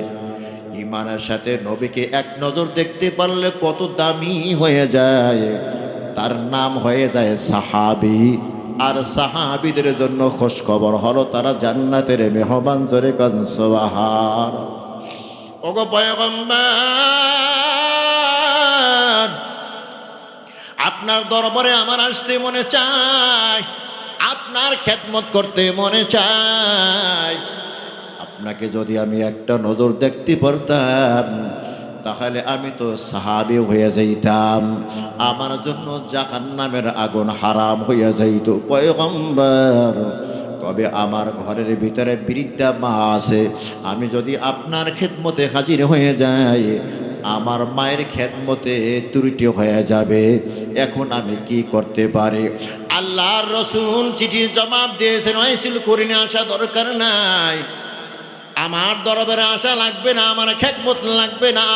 ইমানের সাথে নবীকে এক নজর দেখতে পারলে কত দামি হয়ে যায়। তার নাম হয়ে যায় সাহাবী। আর সাহাবীদের জন্য খোঁজ খবর হলো তারা জান্নাতের মেহমান। জোরে কান সুবহান। ওগো পয়গম্বর, আপনার দরবারে আমার আসতে মনে চায়, আপনার খেদমত করতে মনে চায়। আপনাকে যদি আমি একটা নজর দেখতে পারতাম, তাহলে আমি তো সাহাবী হয়ে যাইতাম, আমার জন্য জাহান্নামের আগুন হারাম হইয়া যাইত। পয়গম্বর, তবে আমার ঘরের ভিতরে বৃদ্ধা মা আছে, আমি যদি আপনার খেদমতে হাজির হয়ে যাই, আমার মায়ের খেদমতে ত্রুটি হয়ে যাবে। এখন আমি কি করতে পারি? আল্লাহর রাসূল চিঠির জবাব দিয়েছেন, ওয়াইসুল করণী আসা দরকার নাই, আমার দরবারে আসা লাগবে না, আমার খেদমত লাগবে না,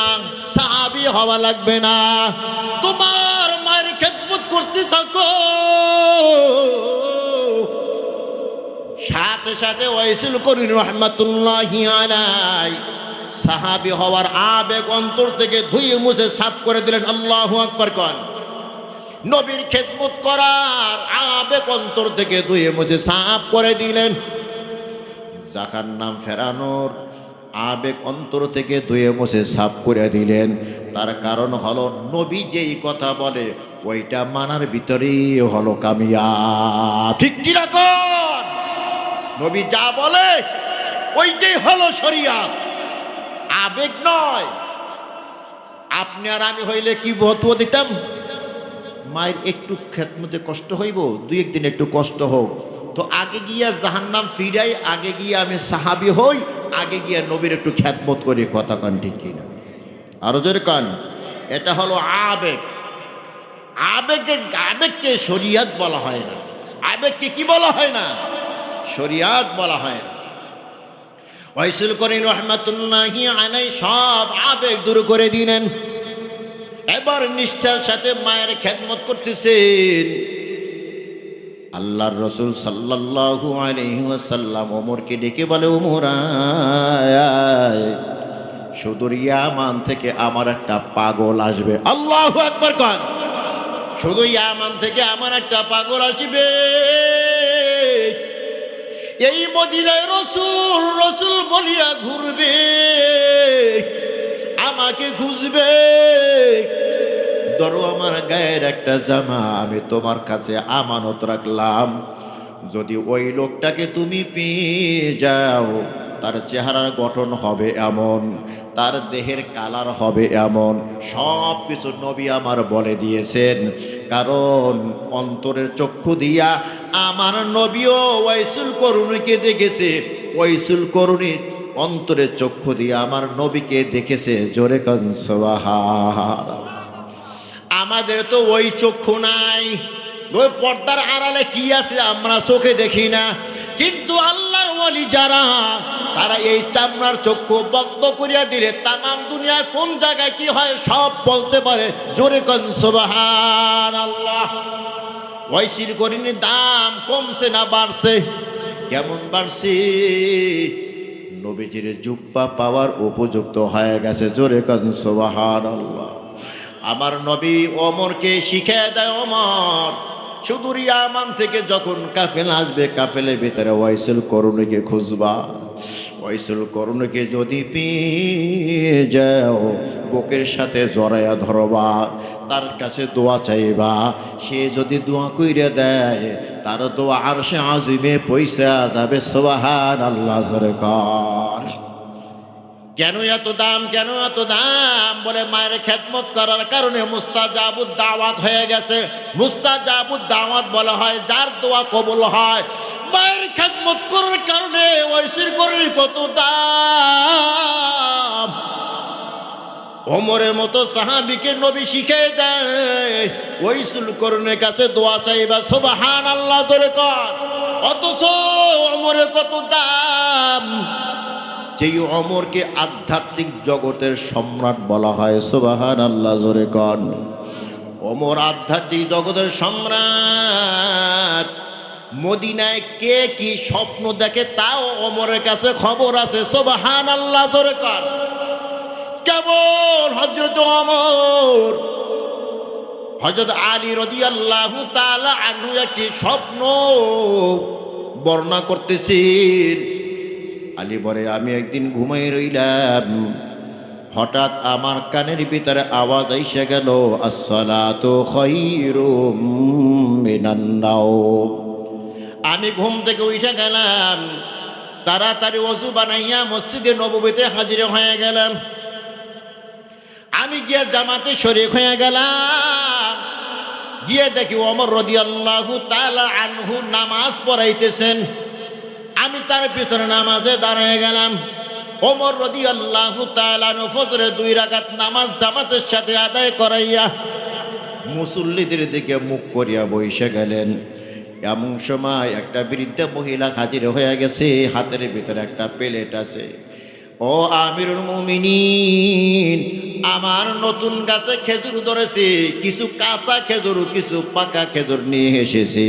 সাহাবী হওয়া লাগবে না, তোমার মায়ের খেদমত করতে থাকো। সাথে সাথে ওয়াইসুল করণী রহমাতুল্লাহি আলাইহি সাহাবী হওয়ার আবেগ অন্তর থেকে ধুয়ে মুছে সাফ করে দিলেন। আল্লাহু আকবার কন। নবীর খেদমত করার আবেগ অন্তর থেকে ধুয়ে মুছে সাফ করে দিলেন। জাহান্নাম ফেরানোর আবেগ অন্তর থেকে ধুয়ে মুছে সাফ করে দিলেন। তার কারণ হলো নবী যেই কথা বলে ওইটা মানার ভিতরেই হলো কামিয়াব। ঠিক কি রাখুন, নবী যা বলে ওইটাই হলো শরিয়াত, আবেগ নয়। আপনি আর আমি হইলে কি বতুয়া দিতাম, মায়ের একটু খেদমতে কষ্ট হইব, দুই একদিন একটু কষ্ট হোক, তো আগে গিয়া জাহান্নাম ফিরাই, আগে গিয়ে আমি সাহাবি হই, আগে গিয়া নবীর একটু খেদমত করি। কথা কান ঠিক কিনা? আরো জোরে কান। এটা হলো আবেগ। আবেগকে শরিয়াত বলা হয় না। আবেগকে কি বলা হয় না? শরিয়াত বলা হয় না। ওয়াইসুল করিম রহমাতুল্লাহি আলাইহি সব আবেগ দূর করে দিলেন। এবার নিষ্ঠার সাথে মায়ের খেদমত করতেছেন। আল্লাহর রাসূল সাল্লাল্লাহু আলাইহি ওয়াসাল্লাম ওমরকে ডেকে বলে, ওমর সুদূর ইয়ামান থেকে আমার একটা পাগল আসবে। আল্লাহু আকবার কান। শুধু ইয়ামান থেকে আমার একটা পাগল আসবে, এই মদিনায় রসুল রসুল বলিয়া ঘুরবে, আমাকে খুঁজবে। ধরো আমার গায়ের একটা জামা আমি তোমার কাছে আমানত রাখলাম, যদি ওই লোকটাকে তুমি পেয়ে যাও, তার চেহারার গঠন হবে এমন, তার দেহের কালার হবে এমন, সব কিছু নবী আমার বলে দিয়েছেন। কারণ অন্তরের চক্ষু দিয়া আমার নবীও ওয়াইসুল করুণীকে দেখেছে। ওয়াইসুল করুণী অন্তরের চক্ষু দিয়া আমার নবীকে দেখেছে। জোরে কান সুবহানাল্লাহ। আমাদের তো ওই চক্ষু নাই, ওই পর্দার আড়ালে কি আছে আমরা চোখে দেখি না, কিন্তু আল্লাহর ওয়ালি যারা, তারা এই চামড়ার চক্ষু বন্ধ করিয়া দিলে তামাম দুনিয়া কোন জায়গায় কি হয় সব বলতে পারে। জোরে কান সুবহানাল্লাহ। ওয়াইসির করিনের দাম কমছে না বাড়ছে? কেমন বাড়ছে? নবীজির জুব্বা পাওয়ার উপযুক্ত হয়ে গেছে। জোরে কান সুবহানাল্লাহ। আমার নবী ওমরকে শিখিয়ে দেয়, ওমর সুদূর ইয়ামান থেকে যখন কাফেলা আসবে, কাফেলের ভিতরে ওয়াইসুল করুণীকে খুঁজবা। ওয়াইসুল করুণীকে যদি পেয়ে যাও, বুকের সাথে জড়াইয়া ধরবা, তার কাছে দোয়া চাইবা। সে যদি দোয়া কইরা দেয়, তার দোয়া আরশে আজিমে পয়সা যাবে। সুবহানাল্লাহ। জোরে কান। কেন এত দাম, কেন এত দাম? বলে মায়ের খেদমত করার কারণে মুস্তাজাবুদ দাওয়াত হয়ে গেছে। মুস্তাজাবুদ দাওয়াত বলা হয় যার দোয়া কবুল হয়। মায়ের খেদমত করার কারণে ওয়াইসির করুণী কত দাম। ওমরের মতো সাহাবীকে নবী শিখিয়ে দেয় ওয়াইসুল করুণীর কাছে দোয়া চাইবা। সুবহানাল্লাহ। জোরে কর। অথচ ওমরের কত দাম। যেই ওমরকে আধ্যাত্মিক জগতের সম্রাট বলা হয়। সুবহানাল্লাহ। জোরে কর। ওমর আধ্যাত্মিক জগতের সম্রাট। মদিনায় কে কি স্বপ্ন দেখে তাও ওমরের কাছে খবর আছে। সুবহানাল্লাহ। জোরে কর। কেবল হযরত ওমর, হযরত আলী রাদিয়াল্লাহু তাআলা আনহু একটি স্বপ্ন বর্ণনা করতেছেন। আলী বলে, আমি একদিন ঘুমাই রইলাম, হঠাৎ আমার কানের ভিতরে আওয়াজ আইসা গেল, আসসালাতু খায়রুম মিনান নাওম। আমি ঘুম থেকে উঠে গেলাম, তাড়াতাড়ি ওযু বানাইয়া মসজিদে নববীতে হাজির হয়ে গেলাম। আমি গিয়ে জামাতে শরীক হয়ে গেলাম। গিয়ে দেখি ওমর রাদিয়াল্লাহু তাআলা আনহু নামাজ পড়াইতেছেন। আমি তার পিছনে নামাজে দাঁড়িয়ে গেলাম। ওমর রাদিয়াল্লাহু তাআলা আনহু ফজরে 2 রাকাত নামাজ জামাতের সাথে আদায় করাইয়া মুসল্লিদের দিকে মুখ করিয়া বসে গেলেন। এমন সময় একটা বৃদ্ধা মহিলা হাজির হয়ে গেছে, হাতের ভিতরে একটা প্লেট আছে। ও আমিরুল মুমিনিন, আমার নতুন গাছে খেজুর ধরেছে, কিছু কাঁচা খেজুর কিছু পাকা খেজুর নিয়ে এসেছি,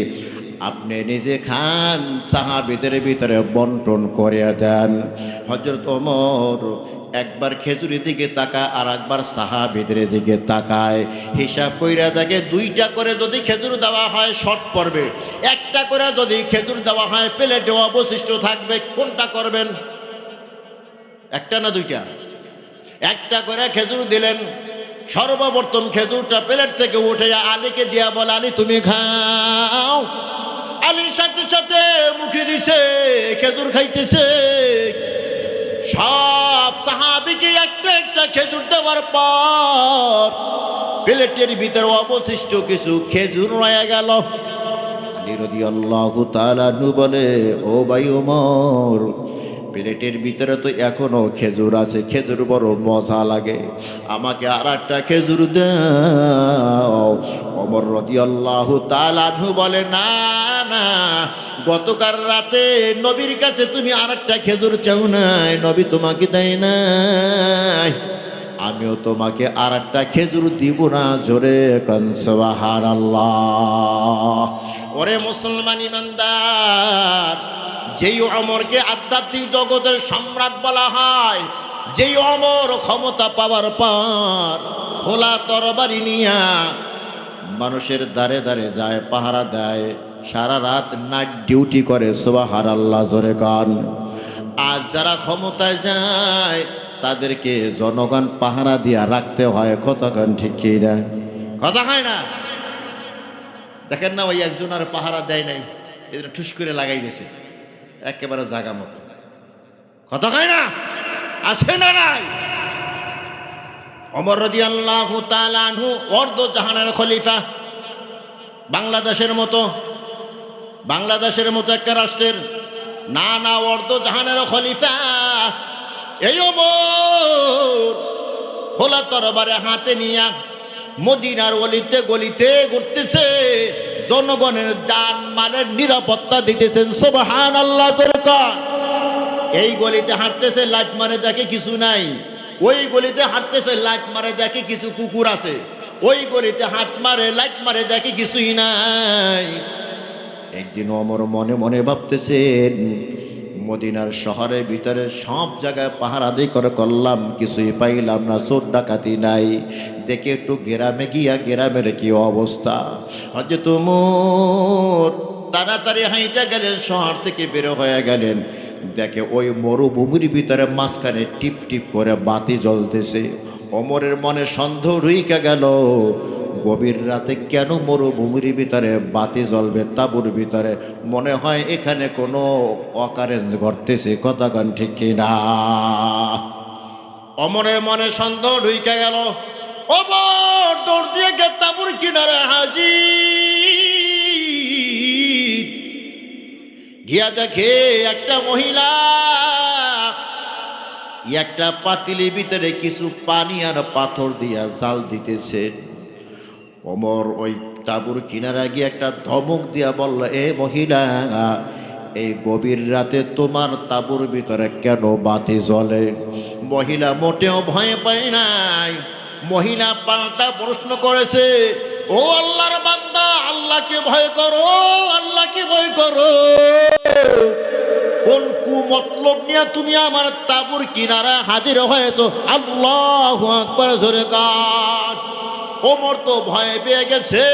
আপনি নিজে খান, সাহাবীদের ভিতরে বন্টন করে দেন। হযরত ওমর একবার খেজুরের দিকে তাকায় আর একবার সাহাবীদের দিকে তাকায়। হিসাব কইরা দেখে 2টা করে যদি খেজুর দেওয়া হয় শর্ট পড়বে, 1টা করে যদি খেজুর দেওয়া হয় প্লেটে অবশিষ্ট থাকবে। কোনটা করবেন? 1টা না 2টা? 1টা করে খেজুর দিলেন। সর্বপ্রথম খেজুরটা প্লেট থেকে উঠে আলীকে দিয়া বলে, আলী তুমি খাও। আলীর সাথে সাথে মুখে দিছে, খেজুর খাইতেছে। সব সাহাবীকে একটা একটা খেজুর দেওয়ার পর প্লেটের ভিতরে অবশিষ্ট কিছু খেজুর রয়ে গেল। আলী রাদিয়াল্লাহু তাআলা আনহু বলে, ও ভাই ওমর, প্লেটের ভিতরে তো এখনো খেজুর আছে, খেজুর বড় মজা লাগে, আমাকে আর একটা খেজুর দাও। ওমর রাদিয়াল্লাহু তাআলা আনহু বলে, না না, গতকাল রাতে নবীর কাছে তুমি আর একটা খেজুর চাও নাই, নবী তোমাকে দেয় নাই, আমিও তোমাকে আর একটা খেজুর দিব না। জোরে কান সুবহানাল্লাহ। ওরে মুসলমান ইমানদার, যেই ওমরকে আধ্যাত্মিক জগতের সম্রাট বলা হয়, যেই ওমর ক্ষমতা পাওয়ার পর খোলা তরবারি নিয়া মানুষের দ্বারে দ্বারে যায়, পাহারা দেয়, সারা রাত নাইট ডিউটি করে, সুবহানাল্লাহ জোরে কান। আজ যারা ক্ষমতায় যায় তাদেরকে জনগণ পাহারা দিয়া রাখতে হয়, কতক্ষণ ঠিক কি না? কথা হয় না? দেখেন না, ওই একজন আর পাহারা দেয় নাই, এই ঠুস করে লাগাই দিয়েছে একেবারে জায়গা মতো। কথা হয় না? আছে না নাই? ওমর রাদিয়াল্লাহু তাআলা আনহু অর্ধ জাহানের খলিফা। বাংলাদেশের মতো একটা রাষ্ট্রের না না অর্ধ জাহানের খলিফা। এই ওমর খোলা তরবারে হাতে নিয়া মদিনার অলিতে গলিতে ঘুরতেছে, জনগণের জান মালের নিরাপত্তা দিতেছেন, সুবহানাল্লাহ জোরে কান। এই গলিতে হাঁটতেছে, লাইট মারে দেখে কিছু নাই। ওই গলিতে হাঁটতেছে, লাইট মারে দেখে কিছু কুকুর আছে। ওই গলিতে হাত মারে, লাইট মারে দেখে কিছুই নাই। একদিন ওমর মনে মনে ভাবতেছেন, মদিনার শহরের ভিতরে সব জায়গায় পাহারাদি করে করলাম, কিছুই পাইলাম না, চোর ডাকাতি নাই। দেখে একটু গ্রামে গিয়া গ্রামের কি অবস্থা। হযরত ওমর তাড়াতাড়ি হাইটা গেলেন, শহর থেকে বের হয়ে গেলেন। দেখে ওই মরুভূমির ভিতরে মাঝখানে টিপ টিপ করে বাতি জ্বলতেছে। ওমরের মনে সন্দেহ ঢুইকা গেল, গভীর রাতে কেন মরুভূমির ভিতরে বাতি জ্বলবে তাঁবুর ভিতরে? মনে হয় এখানে কোনো অকারেন্স ঘটতেছে, কতক্ষণ ঠিক কিনা? ওমরের মনে সন্দেহ ঢুইকা গেল। ওমর দৌড় দিয়ে গে তাঁবুর কিনারে হাজির। গিয়া দেখে একটা মহিলা একটা পাতিলের ভিতরে কিছু পানি আর পাথর দিয়া জাল দিতেছে। ওমর ওই তাঁবুর কিনারা গিয়ে একটা ধমক দিয়া বলল, এ মহিলা, এই গভীর রাতে তোমার তাঁবুর ভিতরে কেন বাতি জ্বলে? মহিলা মোটেও ভয় পায় নাই। মহিলা পাল্টা প্রশ্ন করেছে, ও আল্লাহর বান্দা, আল্লাহকে ভয় করো, আল্লাহকে ভয় করো। কোন কুমতলব নিয়ে তুমি আমার তাঁবুর কিনারা হাজির হয়েছো? আল্লাহু আকবার জোরে কান। ওমর তো ভয় পেয়ে গেছে।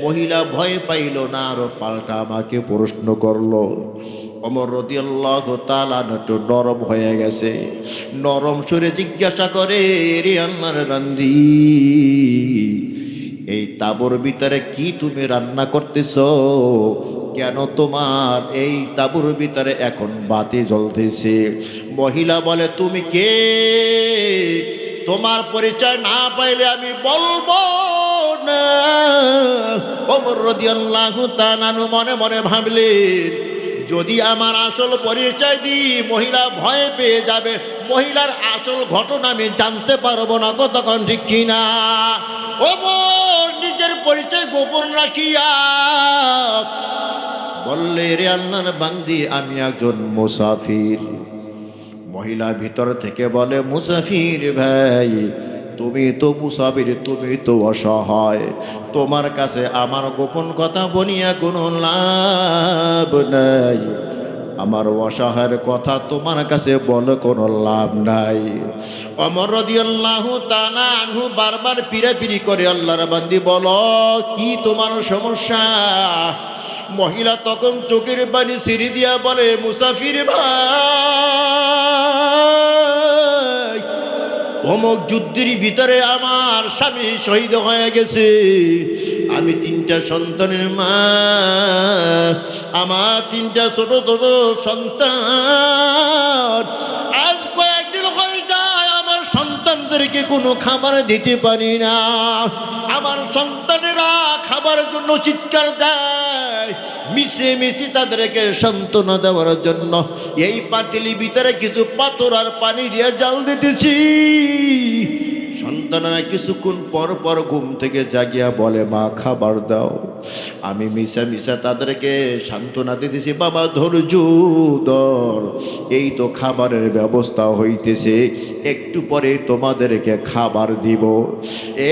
মহিলা ভয় পাইল না, আরো পাল্টা আমাকে প্রশ্ন করলো। ওমর রাদিয়াল্লাহু তাআলা একটু নরম হয়ে গেছে। নরম সুরে জিজ্ঞাসা করে, রে আল্লাহর বান্দি, এই তাঁবুর ভিতরে কি তুমি রান্না করতেছো? কেন তোমার এই তাঁবুর ভিতরে এখন বাতি জ্বলতেছে? মহিলা বলে, তুমি কে? তোমার পরিচয় না পাইলে আমি বলবো না। ওমর রাদিয়াল্লাহু তাআলা মনে মনে ভাবলেন, যদি আমার আসল পরিচয় দিই মহিলা ভয় পেয়ে যাবে, মহিলার আসল ঘটনা আমি জানতে পারবো না, কতক্ষণ ঠিক কিনা? ওমর নিজের পরিচয় গোপন রাখিয়া বললে, রে আল্লাহর বান্দি, আমি একজন মুসাফির। মহিলা ভিতর থেকে বলে, মুসাফির ভাই, তুমি তো মুসাফির, তুমি তো অসহায়, তোমার কাছে আমার গোপন কথা বলিয়া কোনো লাভ নাই। আমার অসহায়ের কথা তোমার কাছে বলে কোনো লাভ নাই। ওমর রাদিয়াল্লাহু তাআলা আনহু বারবার পিরাপিরি করে, আল্লাহর বান্দি বলো কি তোমার সমস্যা? মহিলা তখন চোখের পানি ছিঁড়ে দিয়া বলে, মুসাফির ভাই, অমুক যুদ্ধের ভিতরে আমার স্বামী শহীদ হয়ে গেছে, আমি 3টা সন্তানের মা, আমার 3টা ছোট ছোট সন্তান, আজ কয়েকদিন হয়ে যায় আমার সন্তানদেরকে কোনো খাবার দিতে পারি না। আমার সন্তানেরা খাবারের জন্য চিৎকার দেয়, মিশে মিশে তাদেরকে সান্ত্বনা দেওয়ার জন্য এই পাতিলি ভিতরে কিছু পাথর আর পানি দিয়ে জাল দিতেছি। সন্তানেরা কিছুক্ষণ পর পর ঘুম থেকে জাগিয়া বলে, মা খাবার দাও। আমি মিশা মিশা তাদেরকে সান্ত্বনা দিতেছি, বাবা ধৈর্য ধর, এই তো খাবারের ব্যবস্থা হইতেছে, একটু পরে তোমাদেরকে খাবার দিব।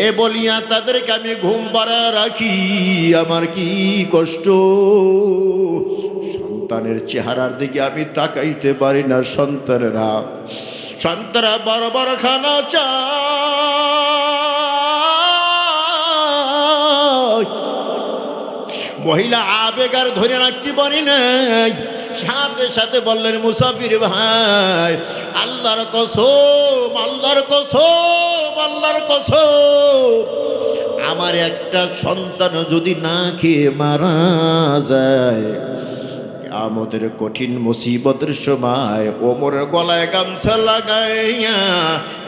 এ বলিয়া তাদেরকে আমি ঘুম পাড়া রাখি, আমার কি কষ্ট। সন্তানের চেহারার দিকে আমি তাকাইতে পারি না। সন্তানরা বড় বড় খানা চায়, মহিলা আবেগ আর ধরে রাখতে পারি নাই, সাথে সাথে বললেন, মুসাফির ভাই, আল্লাহর কসম, আল্লাহর কসম, আল্লাহর কসম, আমার একটা সন্তান যদি না খেয়ে মারা যায়, আমাদের কঠিন মুসিবতের সময় ওমরের গলায় গামছা লাগাইয়া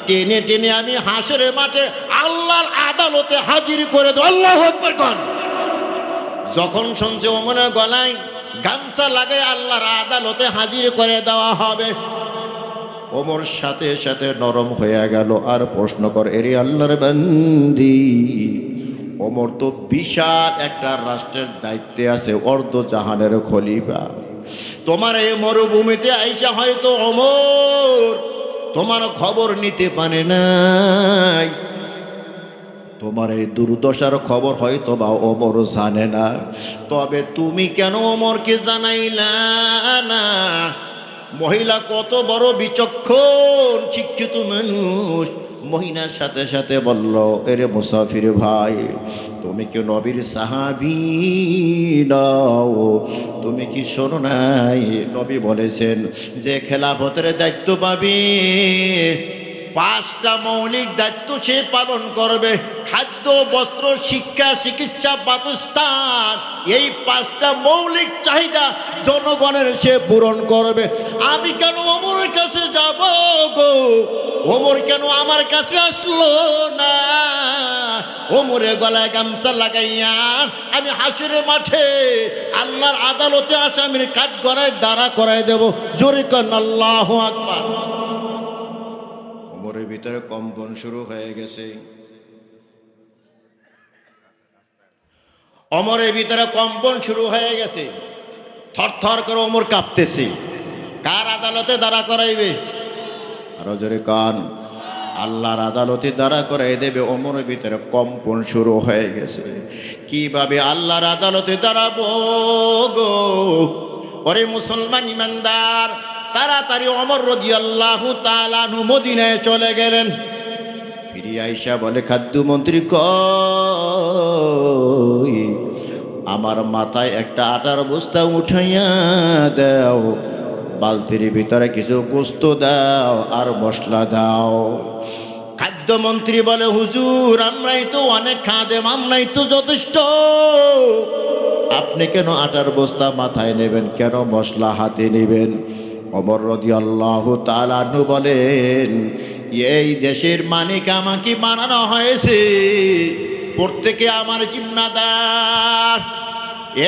টেনে টেনে আমি হাসরের মাঠে আল্লাহর আদালতে হাজির করে দেব। আল্লাহু আকবার কর। যখন শুনছে ওমরের গলায় গামছা লাগাই আল্লাহর আদালতে হাজির করে দেওয়া হবে, ওমর সাথে সাথে নরম হয়ে গেল। আর প্রশ্ন কর, এরে আল্লাহর বান্দি, ওমর তো বিশাল একটা রাষ্ট্রের দায়িত্বে আছে, অর্ধজাহানের খলিফা। তোমার এই মরুভূমিতে আইসা হয়তো ওমর তোমার খবর নিতে পারে নাই, তোমার এই দুর্দশার খবর হয়তো বা ওমর জানে না, তবে তুমি কেন ওমরকে জানাইলা না? মহিলা কত বড় বিচক্ষণ শিক্ষিত মানুষ, মহিলার সাথে সাথে বলল, এরে মুসাফির ভাই, তুমি কি নবীর সাহাবী নাও? তুমি কি শোনো নাই নবী বলেছেন যে খেলাফতের দায়িত্ব পাবে, 5টা মৌলিক দায়িত্ব সে পালন করবে, খাদ্য, বস্ত্র, শিক্ষা, চিকিৎসা, বাসস্থান, এই 5টা মৌলিক চাহিদা জনগণের সে পূরণ করবে। আমি কেন ওমরের কাছে যাব গো? ওমর কেন আমার কাছে আসলো না? ওমরে গলায় গামছা লাগাইয়া আমি হাসরের মাঠে আল্লাহর আদালতে আসামির কাঠ গড়ায় দাঁড়া করাই দেব। জোরে কান আল্লাহু আকবার। ওমরের ভিতরে কম্পন শুরু হয়ে গেছে, ওমরের ভিতরে কম্পন শুরু হয়ে গেছে, থরথর করে ওমর কাঁপতেছে। কার আদালতে দাঁড়া করাইবে? আরো জোরে কান। আল্লাহর আদালতে দাঁড়া করাই দেবে। ওমরের ভিতরে কম্পন শুরু হয়ে গেছে। কিভাবে আল্লাহর আদালতে দাঁড়াবো গো? ওরে মুসলমান ইমানদার, তাড়াতাড়ি ওমর রাদিয়াল্লাহু তাআলা আনহু মদিনায় চলে গেলেন। ফিরে আইসা বলে, খাদ্যমন্ত্রী কই? আমার মাথায় একটা আটার বস্তা উঠাইয়া দাও, বালতির ভিতরে কিছু গোস্ত দাও আর মশলা দাও। খাদ্যমন্ত্রী বলে, হুজুর, আমরাই তো অনেক খাদেম, আমরাই তো যথেষ্ট, আপনি কেন আটার বস্তা মাথায় নেবেন, কেন মশলা হাতে নেবেন? ওমর রাদিয়াল্লাহু তাআলা আনহু বলেন, এই দেশের মালিক আমাকে বানানো হয়েছে, প্রত্যেকে আমার জিম্মাদার।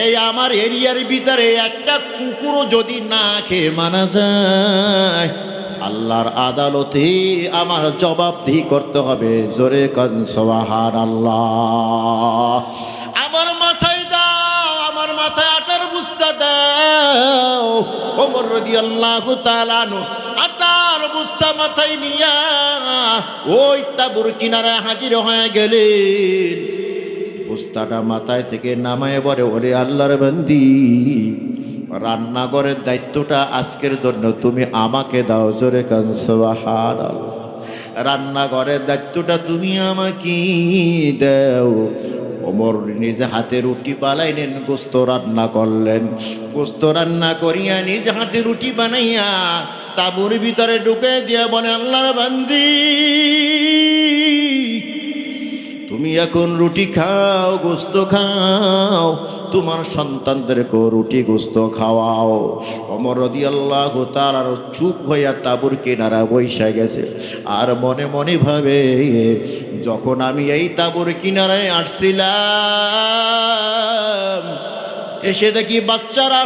এই আমার এরিয়ার ভিতরে একটা কুকুরও যদি না খেয়ে মারা যায়, আল্লাহর আদালতে আমার জবাবদিহি করতে হবে। জোরে কান সুবহানাল্লাহ। আমার মাথায় দাও, আমার মাথায় আটার বস্তা দাও। ওমর রাদিয়াল্লাহু তাআলা আনহু আটার বস্তা মাথায় নিয়া ওই তাঁবুর কিনারায় হাজির হয়ে গেলেন। বস্তাটা মাথায় থেকে নামায় বলে, ওরে আল্লাহর বান্দি, রান্নাঘরের দায়িত্বটা আজকের জন্য তুমি আমাকে দাও, জোরে কান সুবহানাল্লাহ। রান্নাঘরের দায়িত্বটা তুমি আমাকে দাও। ওমর নিজে হাতে রুটি বানাইলেন, গোস্ত রান্না করলেন। গোস্ত রান্না করিয়া নিজে হাতে রুটি বানাইয়া তাঁবুর ভিতরে ঢুকে দিয়া বলে, আল্লাহর বান্দি, তুমি এখন রুটি খাও, গোস্ত খাও, তোমার সন্তানদেরকেও রুটি গোস্ত খাওয়াও। ওমর রাদিয়াল্লাহু তাআলা চুপ হইয়া তাঁবুর কিনারা বইসা গেছে। আর মনে মনে ভাবে, যখন আমি এই তাঁবুর কিনারায় আসছিলাম, এসে দেখি বাচ্চারা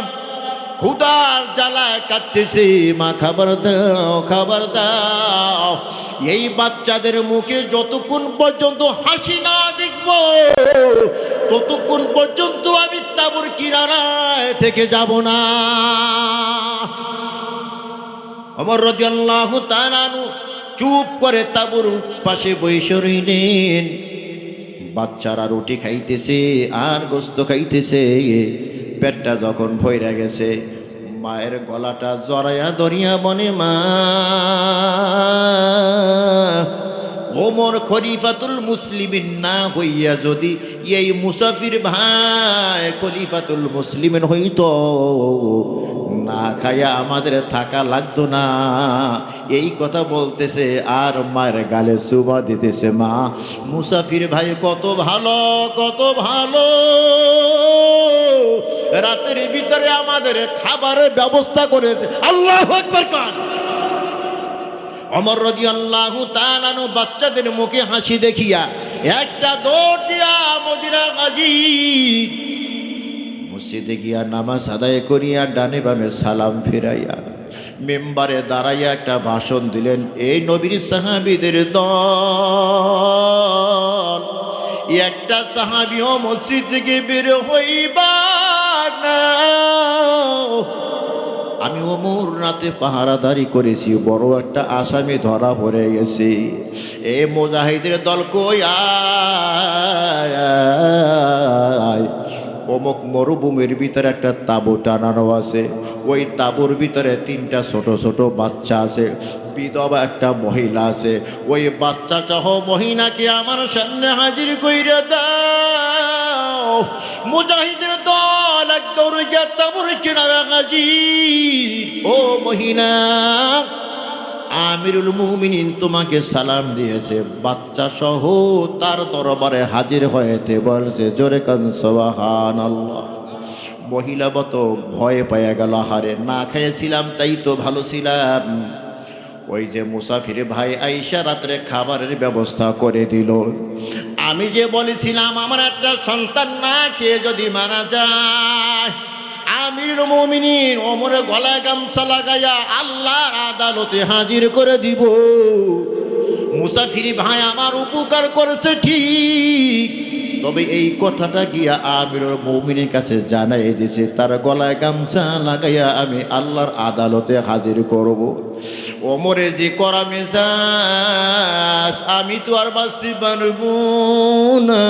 ক্ষুধার জ্বালায় কাঁদতেছে, মা খাবার দাও, খাবার দাও। এই বাচ্চাদের মুখে যতক্ষণ পর্যন্ত হাসি না দেখব, ততক্ষণ পর্যন্ত আমি তাঁবুর কিনারায় থেকে যাব না। ওমর রাদিয়াল্লাহু তাআলা চুপ করে তাঁবুর পাশে বসে রইলেন। বাচ্চারা রুটি খাইতেছে আর গোস্ত খাইতেছে। পেটটা যখন ভইরা গেছে, মায়ের গলাটা জড়াইয়া ধরিয়া বনে, মা, ওমর খলিফাতুল মুসলিমিন না হইয়া যদি এই মুসাফির ভাই খলিফাতুল মুসলিমিন হইতো, না খাইয়া আমাদের থাকা লাগতো না। এই কথা বলতেছে আর মায়ের গালে চুমা দিতেছে। মা, মুসাফির ভাই কত ভালো, কত ভালো, রাতের ভিতরে আমাদের খাবারের ব্যবস্থা করেছে। আল্লাহু আকবার কান। ওমর রাদিয়াল্লাহু তাআলা বাচ্চাদের মুখে হাসি দেখিয়া একটা দৌড় দিয়া মদিনা গাজী মসজিদে গিয়া নামাজ আদায় করিয়া ডানে বামে সালাম ফিরাইয়া মেম্বারে দাঁড়াইয়া একটা ভাষণ দিলেন। এই নবীর সাহাবীদের দল, একটা সাহাবীও মসজিদ থেকে বের হইবা না। আমি ওমর রাতে পাহারাদারি করেছি, বড় একটা আসামি ধরা পড়ে গেছি। এ মুজাহিদের দল কই আয়। অমুক মরুভূমির ভিতরে একটা তাঁবু টানানো আছে, ওই তাঁবুর ভিতরে 3টা ছোট ছোট বাচ্চা আছে, বিধবা একটা মহিলা আছে। ওই বাচ্চা সহ মহিলাকে আমার সামনে হাজির কইরা দাও। মুজাহিদের দল এক দৌড়ে গিয়া তাঁবুর কিনারা হাজির। ও মহিলা, আমিরুল মুমিনিন তোমাকে সালাম দিয়েছে, বাচ্চা সহ তার দরবারে হাজির হয়েতে বলছে, জোরে কান সুবহানাল্লাহ। মহিলা বত ভয় পাইয়া গেল, হারে না খেয়েছিলাম তাই তো ভালো ছিলাম। ওই যে মুসাফির ভাই আইসা রাত্রে খাবারের ব্যবস্থা করে দিল। আমি যে বলেছিলাম আমার একটা সন্তান না খেয়ে যদি মারা যায়, আমিরুল মুমিনিন ওমরের গলায় গামছা লাগাইয়া আল্লাহর আদালতে হাজির করে দিব। মুসাফির ভাই আমার উপকার করেছে ঠিক, তবে এই কথাটা গিয়া আমিরুল মুমিনের কাছে জানাই দিছে, তার গলায় গামছা লাগাইয়া আমি আল্লাহর আদালতে হাজির করব। ওমরে যে করা মেজাজ, আমি তো আর বাঁচতে পারবো না।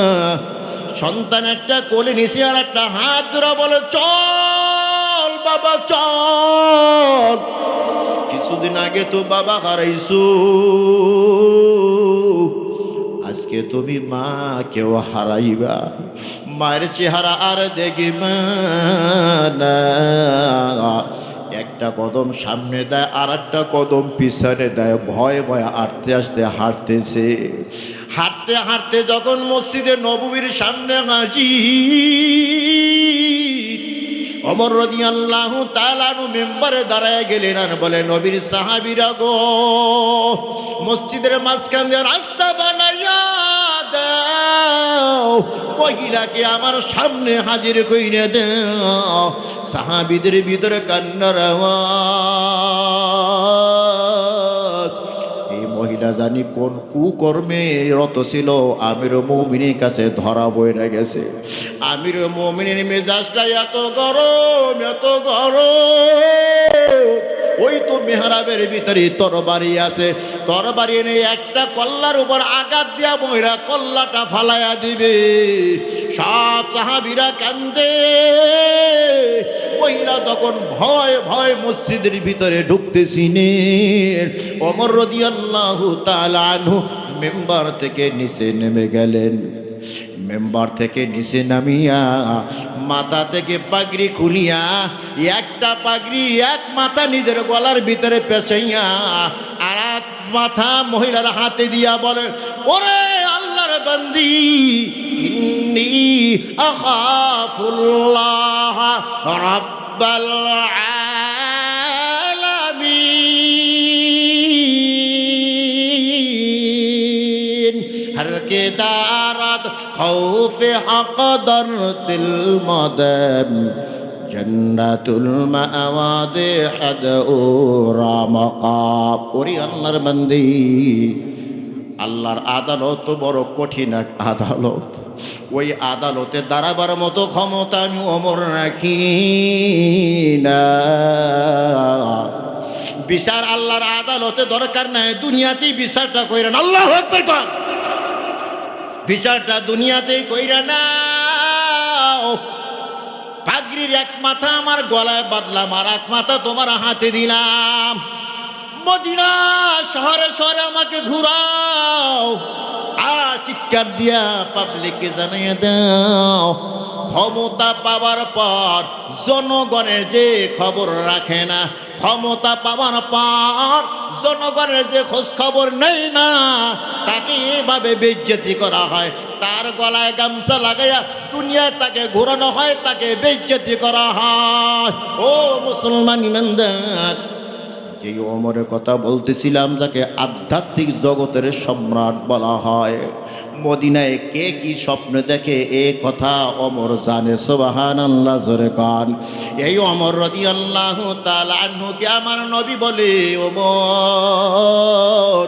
সন্তান একটা কোলে নিছে আর একটা হাত ধরা বলে, চল বাবা চল। কিছুদিন আগে তো বাবা হারাইছো, আজকে তুমি মা কেউ হারাইবা। মায়ের চেহারা আর দেখিবা না। একটা কদম সামনে দেয় আর একটা কদম পিছনে দেয়, ভয়ে ভয়ে আস্তে আস্তে হাঁটতেছে। হাঁটতে হাঁটতে যখন মসজিদে নববীর সামনে হাজির, ওমর রাদিয়াল্লাহু তাআলা মেম্বারে দাঁড়ায় গেলেন আর বলে, নবীর সাহাবীরা গো, মসজিদের মাঝখানে রাস্তা বানাইয়া দাও, মহিলাকে আমার সামনে হাজির কইরে দাও। সাহাবীদের ভিতরে কান্নার আওয়াজ। এই মহিলা জানি কোন কুকর্মে রত ছিল, আমিরুল মুমিনের কাছে ধরা পড়ে গেছে। আমিরুল মুমিনের মেজাজটা এত গরম, এত গরম। ওই তো মেহরাবের ভিতরে তরবারি আছে, তরবারি এনে একটা কল্লার উপর আঘাত দিয়া মহিলা কল্লাটা ফালাইয়া দিবে। সব সাহাবীরা কান্দে। মহিলা তখন ভয় ভয় মসজিদের ভিতরে ঢুকতেছিলেন। ওমর রাদিয়াল্লাহু তাআলা আনহু মেম্বার থেকে নিচে নেমে গেলেন। মেম্বার থেকে নিচে নামিয়া মাথা থেকে পাগড়ি খুলিয়া একটা পাগড়ি এক মাথা নিজের গলার ভিতরে পেঁচাইয়া আর এক মাথা মহিলার হাতে দিয়া বলেন, ওরে আল্লাহর বান্দি, ইন্নী আখাফুল্লাহ রাব্বাল আলামিন। হলকে দারাত খৌফে হকদর দিল মদম জন্নাতুল মাওয়াদে হাদউরা মাকাব। ওরে আল্লাহর বান্দি, আল্লাহর আদালত বড় কঠিন এক আদালত। ওই আদালতে দাঁড়াবার মতো ক্ষমতা আমি ওমর রাখি না। বিচার আল্লাহর আদালতে দরকার নাই, দুনিয়াতেই বিচারটা কইরেন। আল্লাহু আকবার কর। বিচারটা দুনিয়াতেই কইরা না। পাগড়ির এক মাথা আমার গলায় বাঁধলাম, আর এক মাথা তোমার হাতে দিলাম। মদিনা শহরে শহরে আমাকে ঘুরাও আর চিৎকার দিয়া পাবলিককে জানিয়ে দাও, ক্ষমতা পাওয়ার পর জনগণের যে খবর রাখে না, ক্ষমতা পাওয়ার পর জনগণের যে খোঁজ খবর নেই না, তাকে এভাবে বেইজ্জতি করা হয়। তার গলায় গামছা লাগাইয়া দুনিয়ায় তাকে ঘোরানো হয়, তাকে বেইজ্জতি করা হয়। ও মুসলমান ইমানদার, যে ওমরের কথা বলতেছিলাম, যাকে আধ্যাত্মিক জগতের সম্রাট বলা হয়, মদিনায় কে কি স্বপ্ন দেখে এ কথা ওমর জানে। সুবহানাল্লাহ, জোরে কান। এই ওমর রাদিয়াল্লাহু তাআলা আনহুকে আমার নবী বলে, ওমর,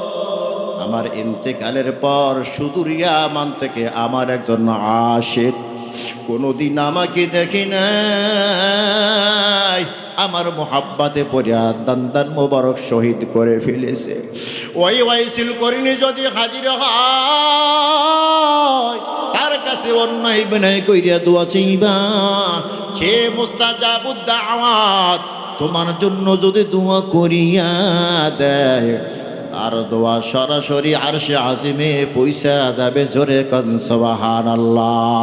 আমার ইন্তেকালের পর সুদূর ইয়ামান থেকে আমার একজন আশিক কোনোদিন আমাকে দেখি নাই, আমার মোহাব্বাতে পড়িয়া দান্দান মোবারক শহীদ করে ফেলেছে। ওই ওয়াইসিল করিনি যদি হাজির হয়, তার কাছে অন্যায় বিনয় কইরা দোয়া চাইবা। সে মুস্তাজাবুদ দাওয়াত, তোমার জন্য যদি দোয়া করিয়া দেয়, আর দোয়া সরাসরি আরশে আজিমে পৌঁছা যাবে। জোরে কান সুবহানাল্লাহ।